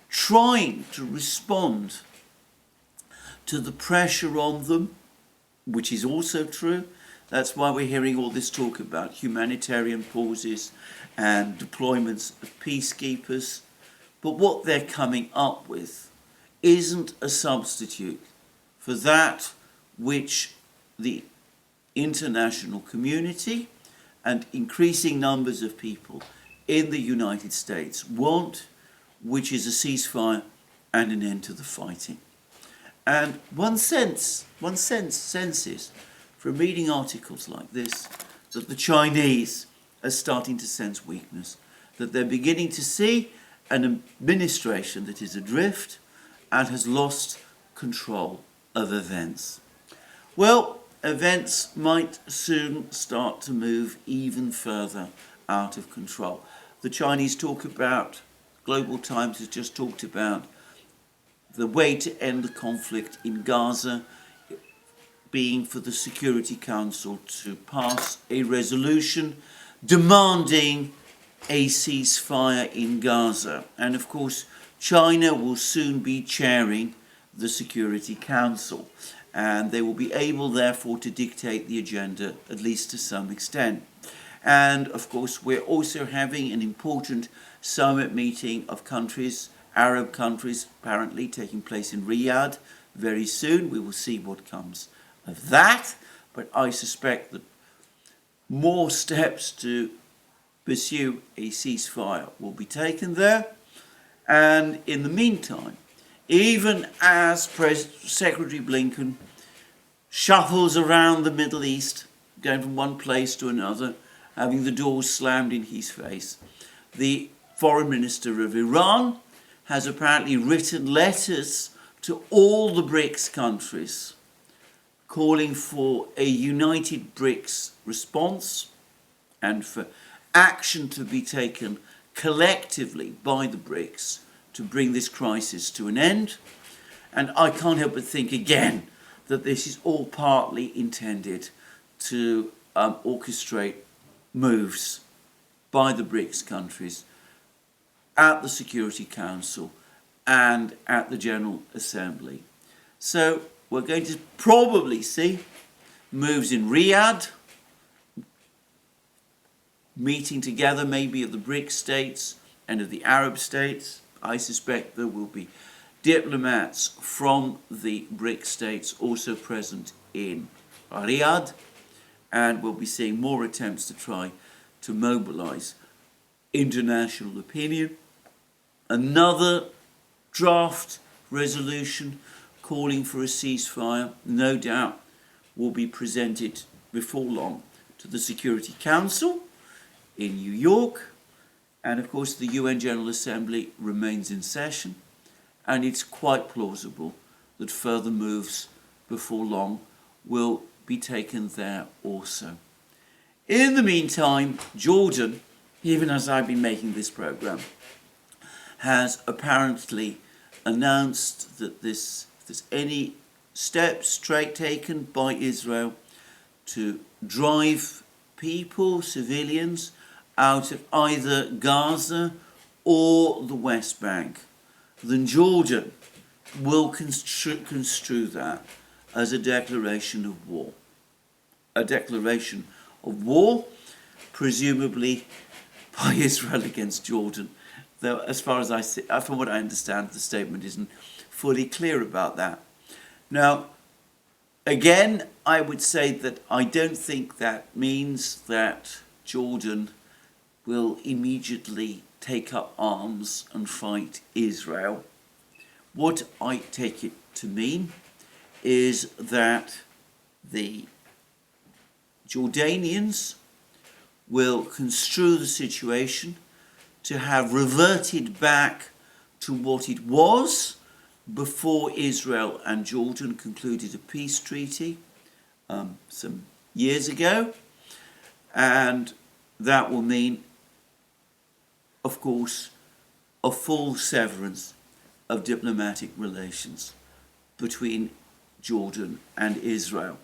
trying to respond to the pressure on them, which is also true. That's why we're hearing all this talk about humanitarian pauses and deployments of peacekeepers. But what they're coming up with isn't a substitute for that which the international community and increasing numbers of people in the United States want, which is a ceasefire and an end to the fighting. And one senses from reading articles like this that the Chinese are starting to sense weakness, that they're beginning to see an administration that is adrift and has lost control of events. Well, events might soon start to move even further out of control. The Chinese talk about, Global Times has just talked about, the way to end the conflict in Gaza being for the Security Council to pass a resolution demanding a ceasefire in Gaza. And of course, China will soon be chairing the Security Council, and they will be able, therefore, to dictate the agenda, at least to some extent. And of course, we're also having an important summit meeting of countries, Arab countries, apparently taking place in Riyadh very soon. We will see what comes of that, but I suspect that more steps to pursue a ceasefire will be taken there. And in the meantime, even as Secretary Blinken shuffles around the Middle East, going from one place to another, having the doors slammed in his face, the Foreign Minister of Iran has apparently written letters to all the BRICS countries calling for a united BRICS response and for action to be taken collectively by the BRICS to bring this crisis to an end. And I can't help but think again that this is all partly intended to orchestrate moves by the BRICS countries at the Security Council and at the General Assembly. So we're going to probably see moves in Riyadh, meeting together maybe of the BRICS states and of the Arab states. I suspect there will be diplomats from the BRICS states also present in Riyadh, and we'll be seeing more attempts to try to mobilize international opinion. Another draft resolution calling for a ceasefire, no doubt, will be presented before long to the Security Council in New York, and of course the UN General Assembly remains in session, and it's quite plausible that further moves before long will be taken there also. In the meantime, Jordan, even as I've been making this program, has apparently announced that if there's any steps taken by Israel to drive people, civilians, out of either Gaza or the West Bank, then Jordan will construe that as a declaration of war. A declaration of war, presumably by Israel against Jordan, though as far as I see, from what I understand, the statement isn't fully clear about that. Now, again, I would say that I don't think that means that Jordan will immediately take up arms and fight Israel. What I take it to mean is that the Jordanians will construe the situation to have reverted back to what it was before Israel and Jordan concluded a peace treaty some years ago, and that will mean, of course, a full severance of diplomatic relations between Jordan and Israel.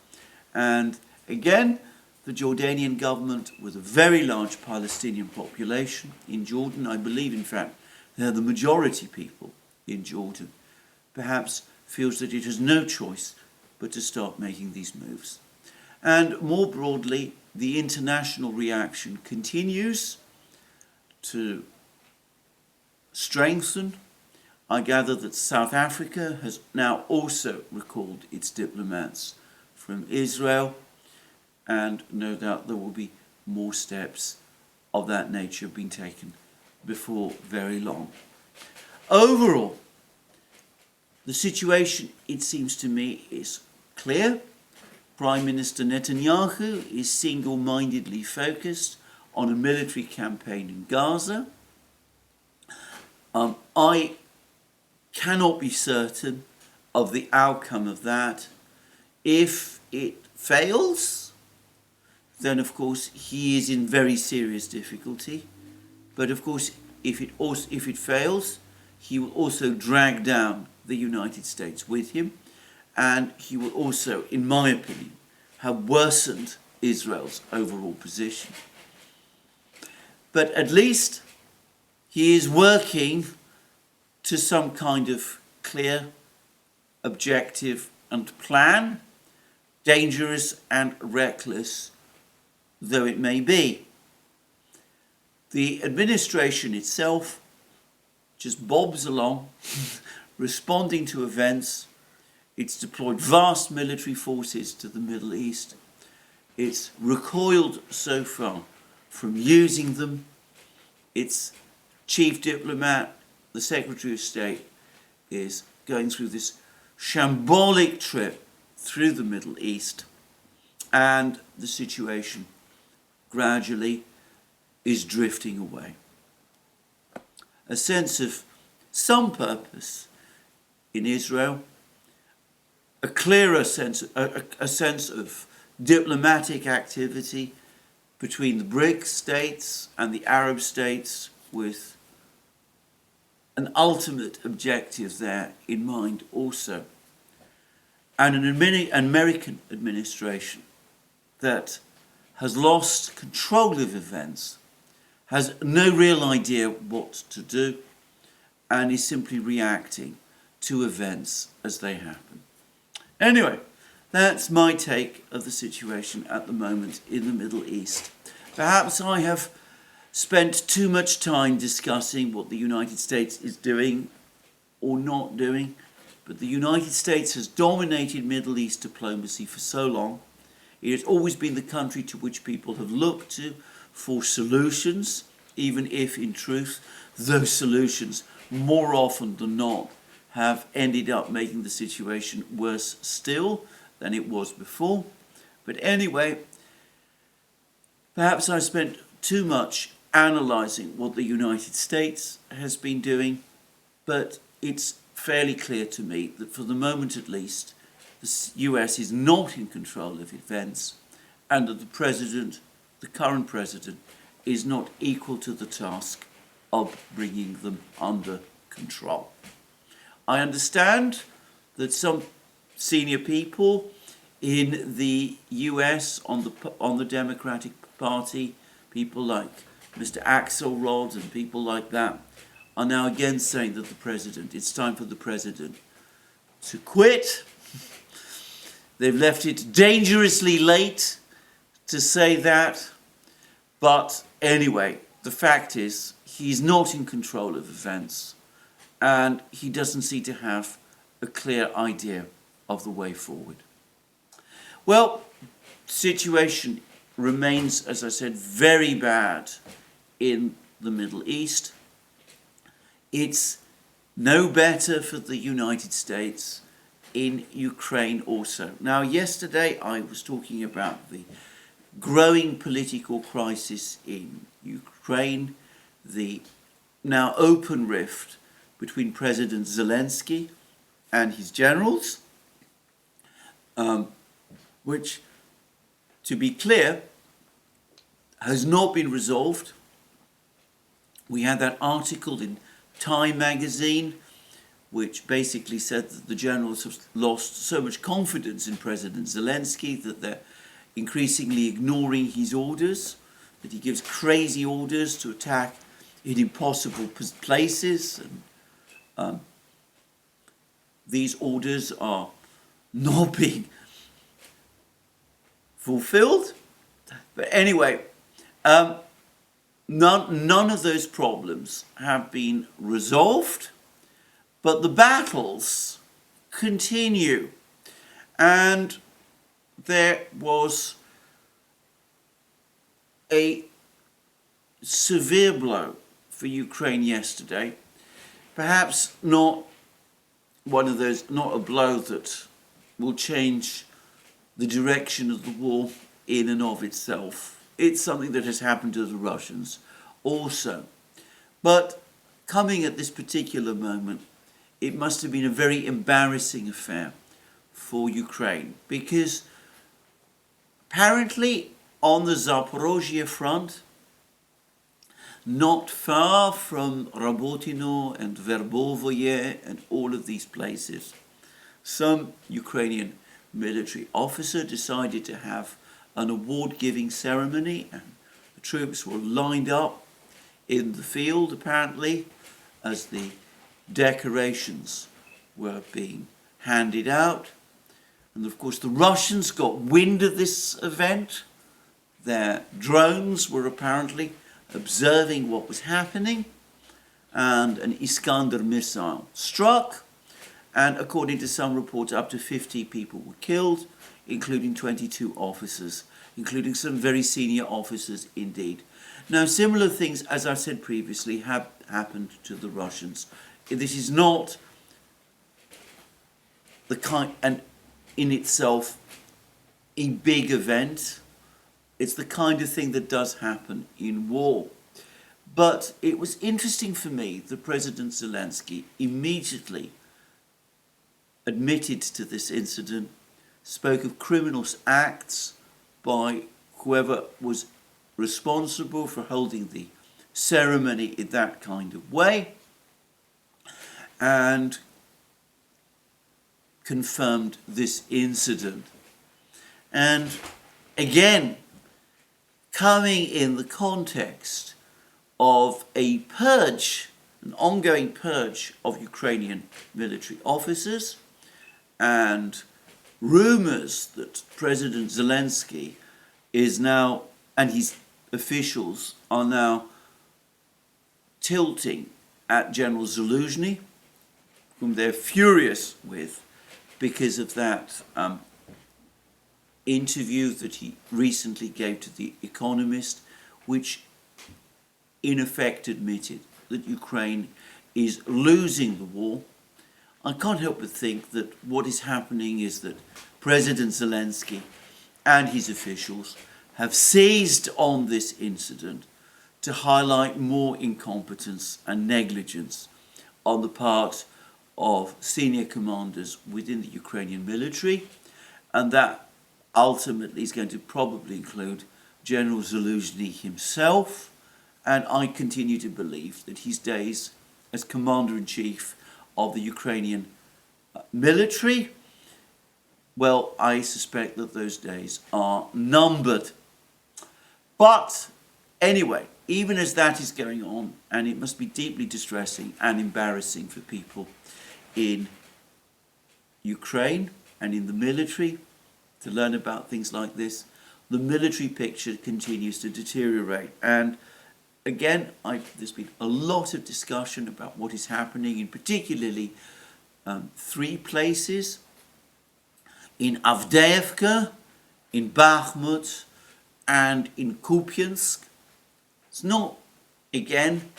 And again, the Jordanian government, with a very large Palestinian population in Jordan, I believe in fact they're the majority people in Jordan, perhaps feels that it has no choice but to start making these moves. And more broadly, the international reaction continues to strengthen. I gather that South Africa has now also recalled its diplomats from Israel, and no doubt there will be more steps of that nature being taken before very long. Overall, the situation, it seems to me, is clear. Prime Minister Netanyahu is single-mindedly focused on a military campaign in Gaza. I cannot be certain of the outcome of that. If it fails, then of course he is in very serious difficulty. But of course, if it fails, he will also drag down the United States with him, and he will also, in my opinion, have worsened Israel's overall position. But at least he is working to some kind of clear objective and plan, dangerous and reckless though it may be. The administration itself just bobs along, responding to events. It's deployed vast military forces to the Middle East. It's recoiled so far from using them. Its chief diplomat, the Secretary of State, is going through this shambolic trip through the Middle East, and the situation gradually is drifting away. A sense of some purpose in Israel, a clearer sense, a sense of diplomatic activity between the BRICS states and the Arab states, with an ultimate objective there in mind also, and an American administration that has lost control of events, has no real idea what to do, and is simply reacting to events as they happen. Anyway, that's my take of the situation at the moment in the Middle East. Perhaps I have spent too much time discussing what the United States is doing or not doing, but the United States has dominated Middle East diplomacy for so long. It has always been the country to which people have looked to for solutions, even if in truth those solutions more often than not have ended up making the situation worse still than it was before. But anyway, perhaps I spent too much analysing what the United States has been doing, but it's fairly clear to me that for the moment at least, the US is not in control of events, and that the current president, is not equal to the task of bringing them under control. I understand that some senior people in the US on the Democratic Party, people like Mr. Axelrod and people like that, are now again saying that it's time for the president to quit. They've left it dangerously late to say that, but anyway, the fact is he's not in control of events, and he doesn't seem to have a clear idea of the way forward. Well, the situation remains, as I said, very bad in the Middle East. It's no better for the United States in Ukraine also. Now, yesterday I was talking about the growing political crisis in Ukraine, the now open rift between President Zelensky and his generals, which, to be clear, has not been resolved. We had that article in Time magazine, which basically said that the generals have lost so much confidence in President Zelensky that they're increasingly ignoring his orders, that he gives crazy orders to attack in impossible places. And these orders are not being fulfilled. But anyway, none of those problems have been resolved, but the battles continue. And there was a severe blow for Ukraine yesterday. Perhaps not a blow that will change the direction of the war in and of itself. It's something that has happened to the Russians also. But coming at this particular moment, it must have been a very embarrassing affair for Ukraine, because apparently on the Zaporozhye front, not far from Rabotino and Verbovoye and all of these places, some Ukrainian military officer decided to have an award-giving ceremony, and the troops were lined up in the field apparently as the decorations were being handed out. And of course the Russians got wind of this event. Their drones were apparently observing what was happening, and an Iskander missile struck, and according to some reports up to 50 people were killed, including 22 officers, including some very senior officers indeed. Now, similar things, as I said previously, have happened to the Russians. This is not the kind, and in itself, a big event. It's the kind of thing that does happen in war. But it was interesting for me that President Zelensky immediately admitted to this incident, spoke of criminal acts by whoever was responsible for holding the ceremony in that kind of way, and confirmed this incident. And again, coming in the context of a purge, an ongoing purge of Ukrainian military officers, and rumors that President Zelensky is now, and his officials are now tilting at General Zaluzhny, whom they're furious with because of that interview that he recently gave to The Economist, which in effect admitted that Ukraine is losing the war. I can't help but think that what is happening is that President Zelensky and his officials have seized on this incident to highlight more incompetence and negligence on the part of senior commanders within the Ukrainian military, and that ultimately is going to probably include General Zaluzhny himself. And I continue to believe that his days as Commander-in-Chief of the Ukrainian military, well, I suspect that those days are numbered. But anyway, even as that is going on, and it must be deeply distressing and embarrassing for people in Ukraine and in the military to learn about things like this, the military picture continues to deteriorate. And again, there's been a lot of discussion about what is happening in particularly three places: in Avdeyevka, in Bakhmut, and in Kupiansk. It's not, again,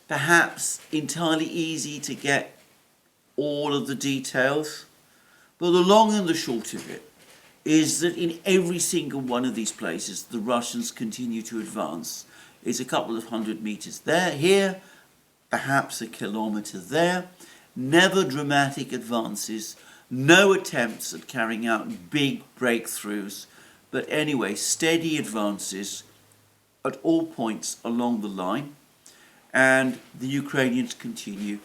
perhaps entirely easy to get all of the details, but the long and the short of it is that in every single one of these places, the Russians continue to advance. It's a couple of 100 meters there, here, perhaps a kilometer there. Never dramatic advances, no attempts at carrying out big breakthroughs, but anyway, steady advances at all points along the line. And the Ukrainians continuing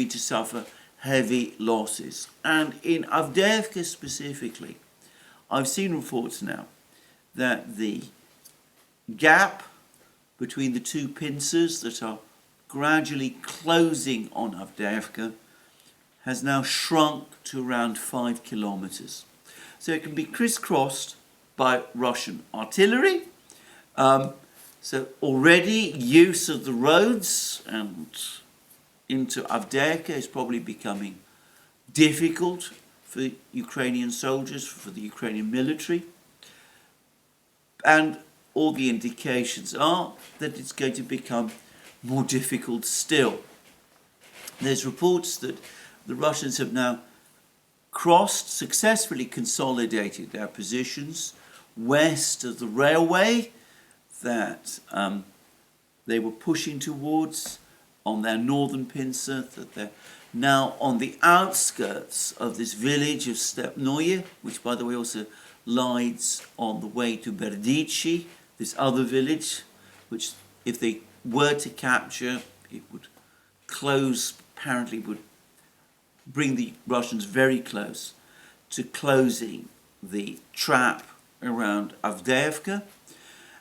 to suffer heavy losses. And in Avdeyevka specifically, I've seen reports now that the gap between the two pincers that are gradually closing on Avdeyevka has now shrunk to around 5 kilometers. So it can be crisscrossed by Russian artillery. So already use of the roads and into Avdeyevka is probably becoming difficult for Ukrainian soldiers, for the Ukrainian military. And all the indications are that it's going to become more difficult still. There's reports that the Russians have now successfully consolidated their positions west of the railway that they were pushing towards on their northern pincer, that they're now on the outskirts of this village of Stepnoye, which by the way also lies on the way to Berdichi, this other village, which if they were to capture, it would apparently would bring the Russians very close to closing the trap around Avdeyevka.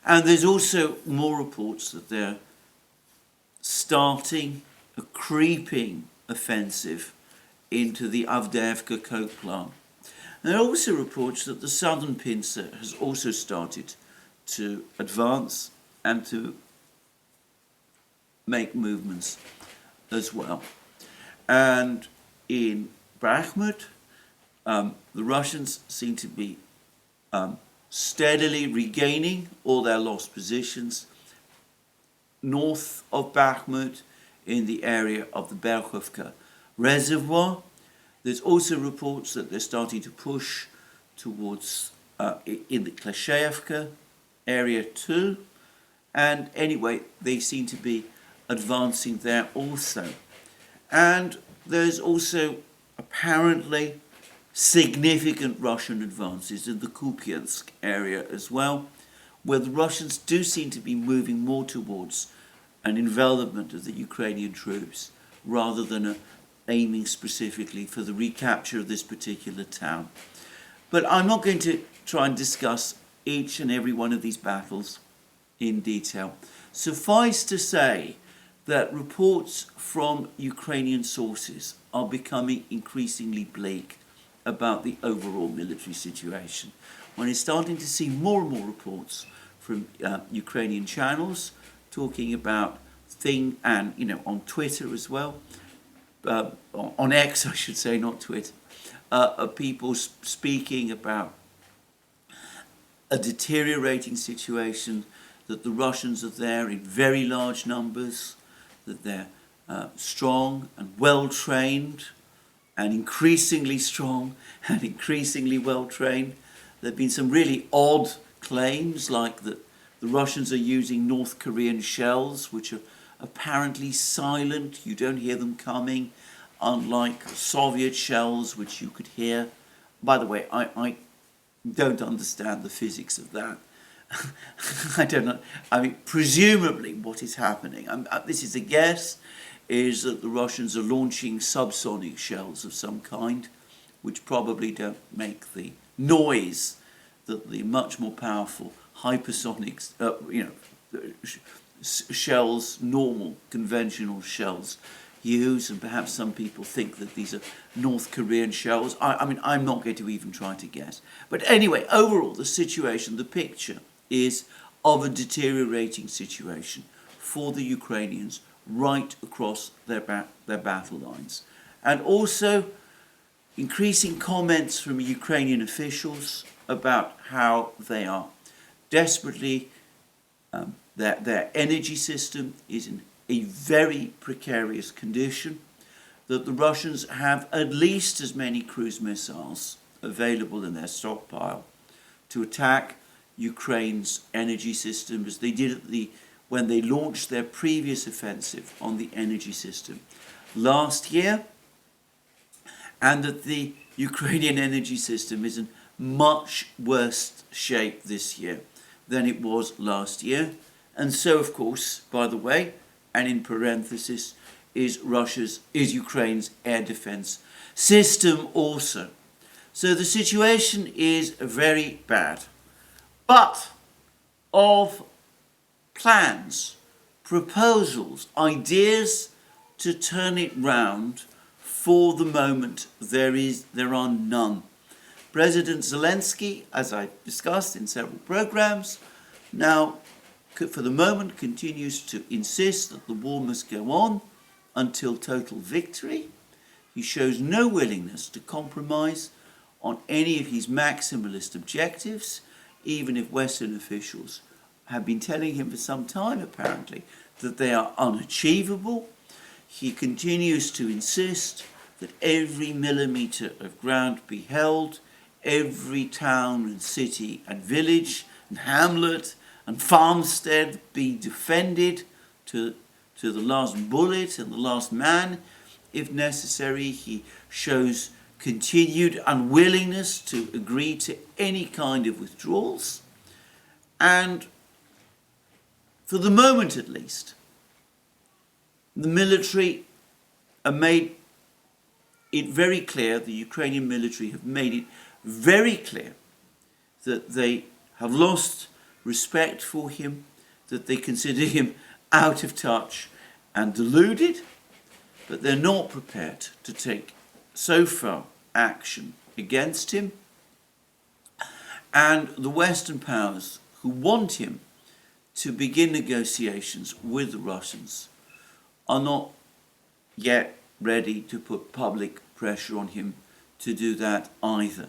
And there's also more reports that they're starting a creeping offensive into the Avdeyevka coke plant. And there are also reports that the southern pincer has also started to advance and to make movements as well. And in Bakhmut, the Russians seem to be steadily regaining all their lost positions. North of Bakhmut, in the area of the Berchovka reservoir, there's also reports that they're starting to push towards in the Klashevka area too, And anyway, they seem to be advancing there also. And there's also apparently significant Russian advances in the Kupiansk area as well, where the Russians do seem to be moving more towards an envelopment of the Ukrainian troops rather than aiming specifically for the recapture of this particular town. But I'm not going to try and discuss each and every one of these battles in detail. Suffice to say that reports from Ukrainian sources are becoming increasingly bleak about the overall military situation. One is starting to see more and more reports from Ukrainian channels talking about and on Twitter as well, on X I should say, not Twitter, people speaking about a deteriorating situation, that the Russians are there in very large numbers, that they're strong and well trained, and increasingly strong and increasingly well trained. There have been some really odd claims, like that the Russians are using North Korean shells, which are apparently silent. You don't hear them coming, unlike Soviet shells, which you could hear. By the way, I don't understand the physics of that. I don't know. I mean, presumably what is happening, this is a guess, is that the Russians are launching subsonic shells of some kind, which probably don't make the noise that the much more powerful hypersonic, shells, normal conventional shells use, and perhaps some people think that these are North Korean shells. I mean, I'm not going to even try to guess. But anyway, overall, the situation, the picture is of a deteriorating situation for the Ukrainians right across their battle lines. And also increasing comments from Ukrainian officials about how they are desperately, their energy system is in a very precarious condition, that the Russians have at least as many cruise missiles available in their stockpile to attack Ukraine's energy system as they did when they launched their previous offensive on the energy system last year, and that the Ukrainian energy system is in much worse shape this year than it was last year. And so, of course, by the way, and in parenthesis, is Ukraine's air defense system also. So the situation is very bad. But of plans, proposals, ideas to turn it round, for the moment there are none. President Zelensky, as I discussed in several programs, now for the moment continues to insist that the war must go on until total victory. He shows no willingness to compromise on any of his maximalist objectives, even if Western officials have been telling him for some time, apparently, that they are unachievable. He continues to insist that every millimetre of ground be held, every town and city and village and hamlet and farmstead be defended to the last bullet and the last man. If necessary, he shows continued unwillingness to agree to any kind of withdrawals. And for the moment at least, the military have made it very clear, the Ukrainian military have made it very clear that they have lost respect for him, that they consider him out of touch and deluded, but they're not prepared to take so far action against him. And the Western powers who want him to begin negotiations with the Russians are not yet ready to put public pressure on him to do that either.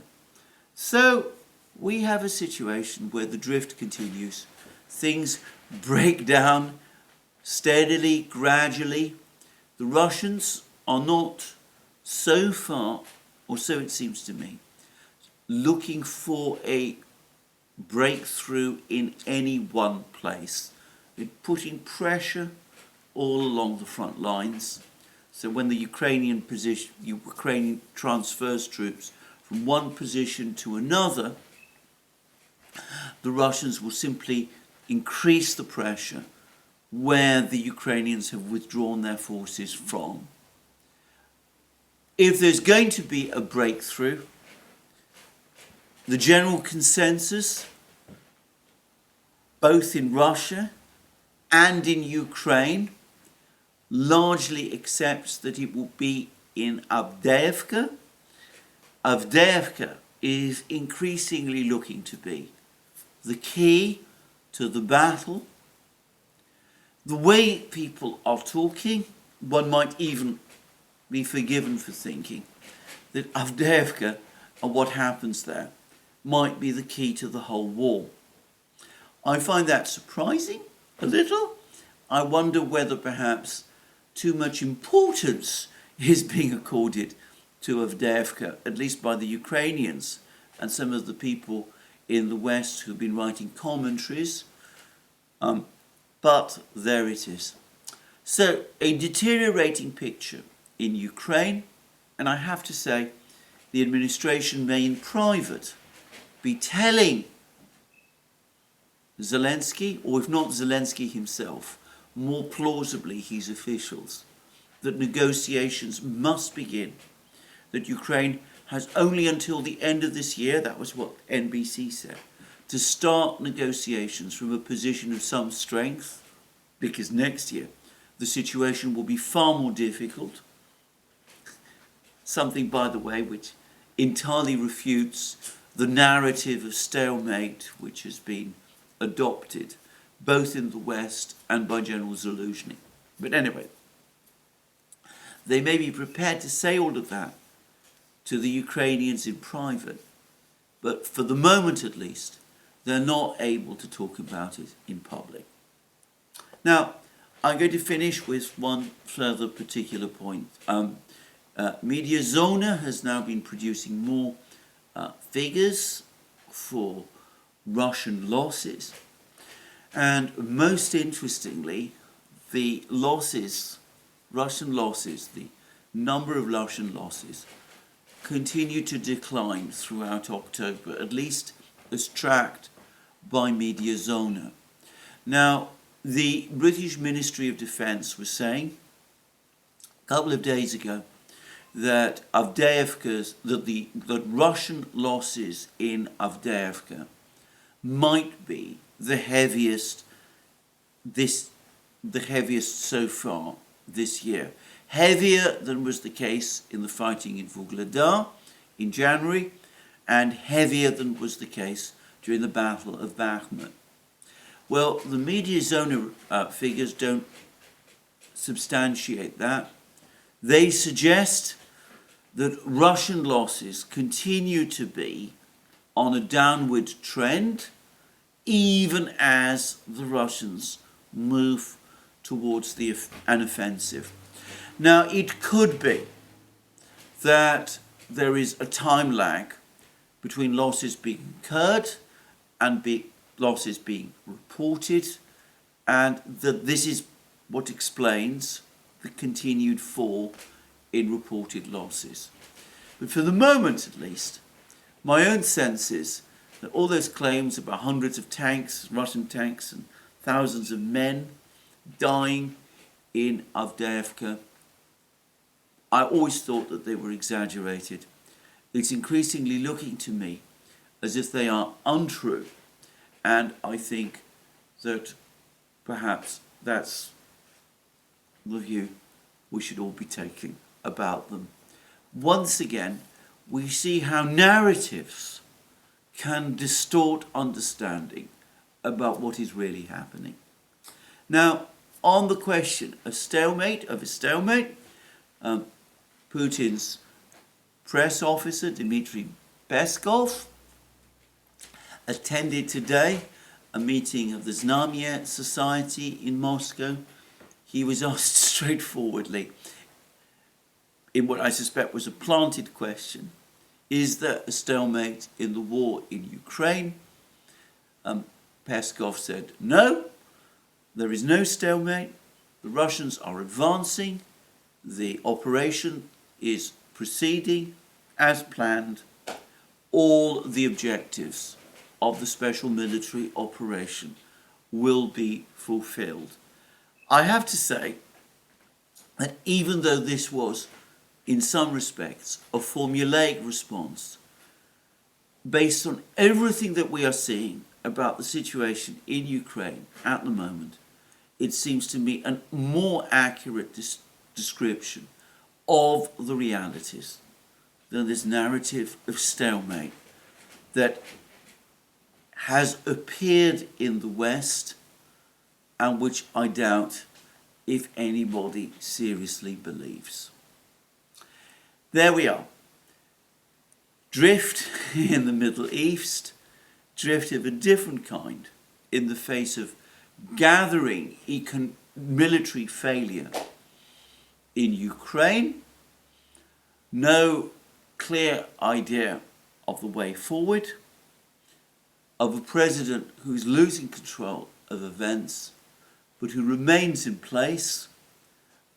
So we have a situation where the drift continues. Things break down steadily, gradually. The Russians are not so far, or so it seems to me, looking for a breakthrough in any one place. putting pressure all along the front lines. So when the Ukrainian transfers troops from one position to another, the Russians will simply increase the pressure where the Ukrainians have withdrawn their forces from. If there's going to be a breakthrough, the general consensus, both in Russia and in Ukraine, largely accepts that it will be in Avdeyevka. Avdeyevka is increasingly looking to be the key to the battle. The way people are talking, one might even be forgiven for thinking that Avdeyevka and what happens there might be the key to the whole war. I find that surprising a little. I wonder whether perhaps too much importance is being accorded to Avdeyevka, at least by the Ukrainians and some of the people in the West who've been writing commentaries. But there it is. So, a deteriorating picture in Ukraine, and I have to say, the administration may in private be telling Zelensky, or if not Zelensky himself, more plausibly his officials, that negotiations must begin, that Ukraine has only until the end of this year, that was what NBC said, to start negotiations from a position of some strength, because next year the situation will be far more difficult. Something, by the way, which entirely refutes the narrative of stalemate which has been adopted both in the West and by General Zaluzhny. But anyway, they may be prepared to say all of that to the Ukrainians in private, but for the moment at least, they're not able to talk about it in public. Now, I'm going to finish with one further particular point. Media Zona has now been producing more figures for Russian losses. And most interestingly, the Russian losses, the number of Russian losses, continue to decline throughout October, at least as tracked by Media Zona. Now, the British Ministry of Defence was saying a couple of days ago that that Russian losses in Avdeyevka might be the heaviest so far this year. Heavier than was the case in the fighting in Vuhledar in January, and heavier than was the case during the Battle of Bakhmut. Well, the Media Zona figures don't substantiate that. They suggest that Russian losses continue to be on a downward trend, even as the Russians move towards an offensive. Now, it could be that there is a time lag between losses being incurred and losses being reported, and that this is what explains the continued fall in reported losses. But for the moment, at least, my own sense is that all those claims about hundreds of tanks, Russian tanks, and thousands of men dying in Avdeyevka, I always thought that they were exaggerated. It's increasingly looking to me as if they are untrue, and I think that perhaps that's the view we should all be taking about them. Once again, we see how narratives can distort understanding about what is really happening. Now, on the question of a stalemate, Putin's press officer, Dmitry Peskov, attended today a meeting of the Znamya Society in Moscow. He was asked straightforwardly, in what I suspect was a planted question, is there a stalemate in the war in Ukraine? Peskov said no. There is no stalemate. The Russians are advancing. The operation is proceeding as planned. All the objectives of the special military operation will be fulfilled. I have to say that even though this was, in some respects, a formulaic response, based on everything that we are seeing about the situation in Ukraine at the moment, it seems to me a more accurate description of the realities than this narrative of stalemate that has appeared in the West and which I doubt if anybody seriously believes. There we are. Drift in the Middle East, drift of a different kind in the face of gathering military failure in Ukraine, no clear idea of the way forward, of a president who's losing control of events, but who remains in place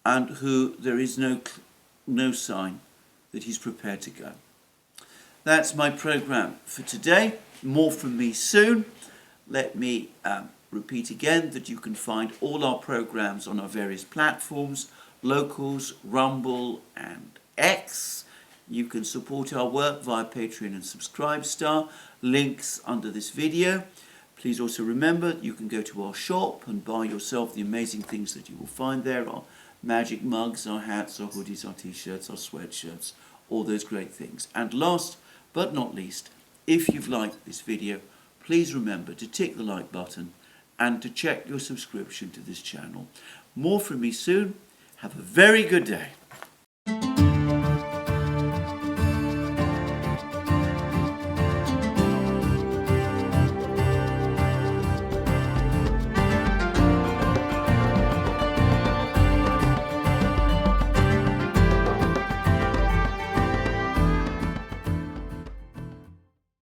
and who there is no sign that he's prepared to go. That's my program for today. More from me soon. Let me repeat again that you can find all our programs on our various platforms, Locals, Rumble and X. You can support our work via Patreon and Subscribestar. Links under this video. Please also remember you can go to our shop and buy yourself the amazing things that you will find there. Our magic mugs, our hats, our hoodies, our t-shirts, our sweatshirts, all those great things. And last but not least, if you've liked this video, please remember to tick the like button and to check your subscription to this channel. More from me soon. Have a very good day.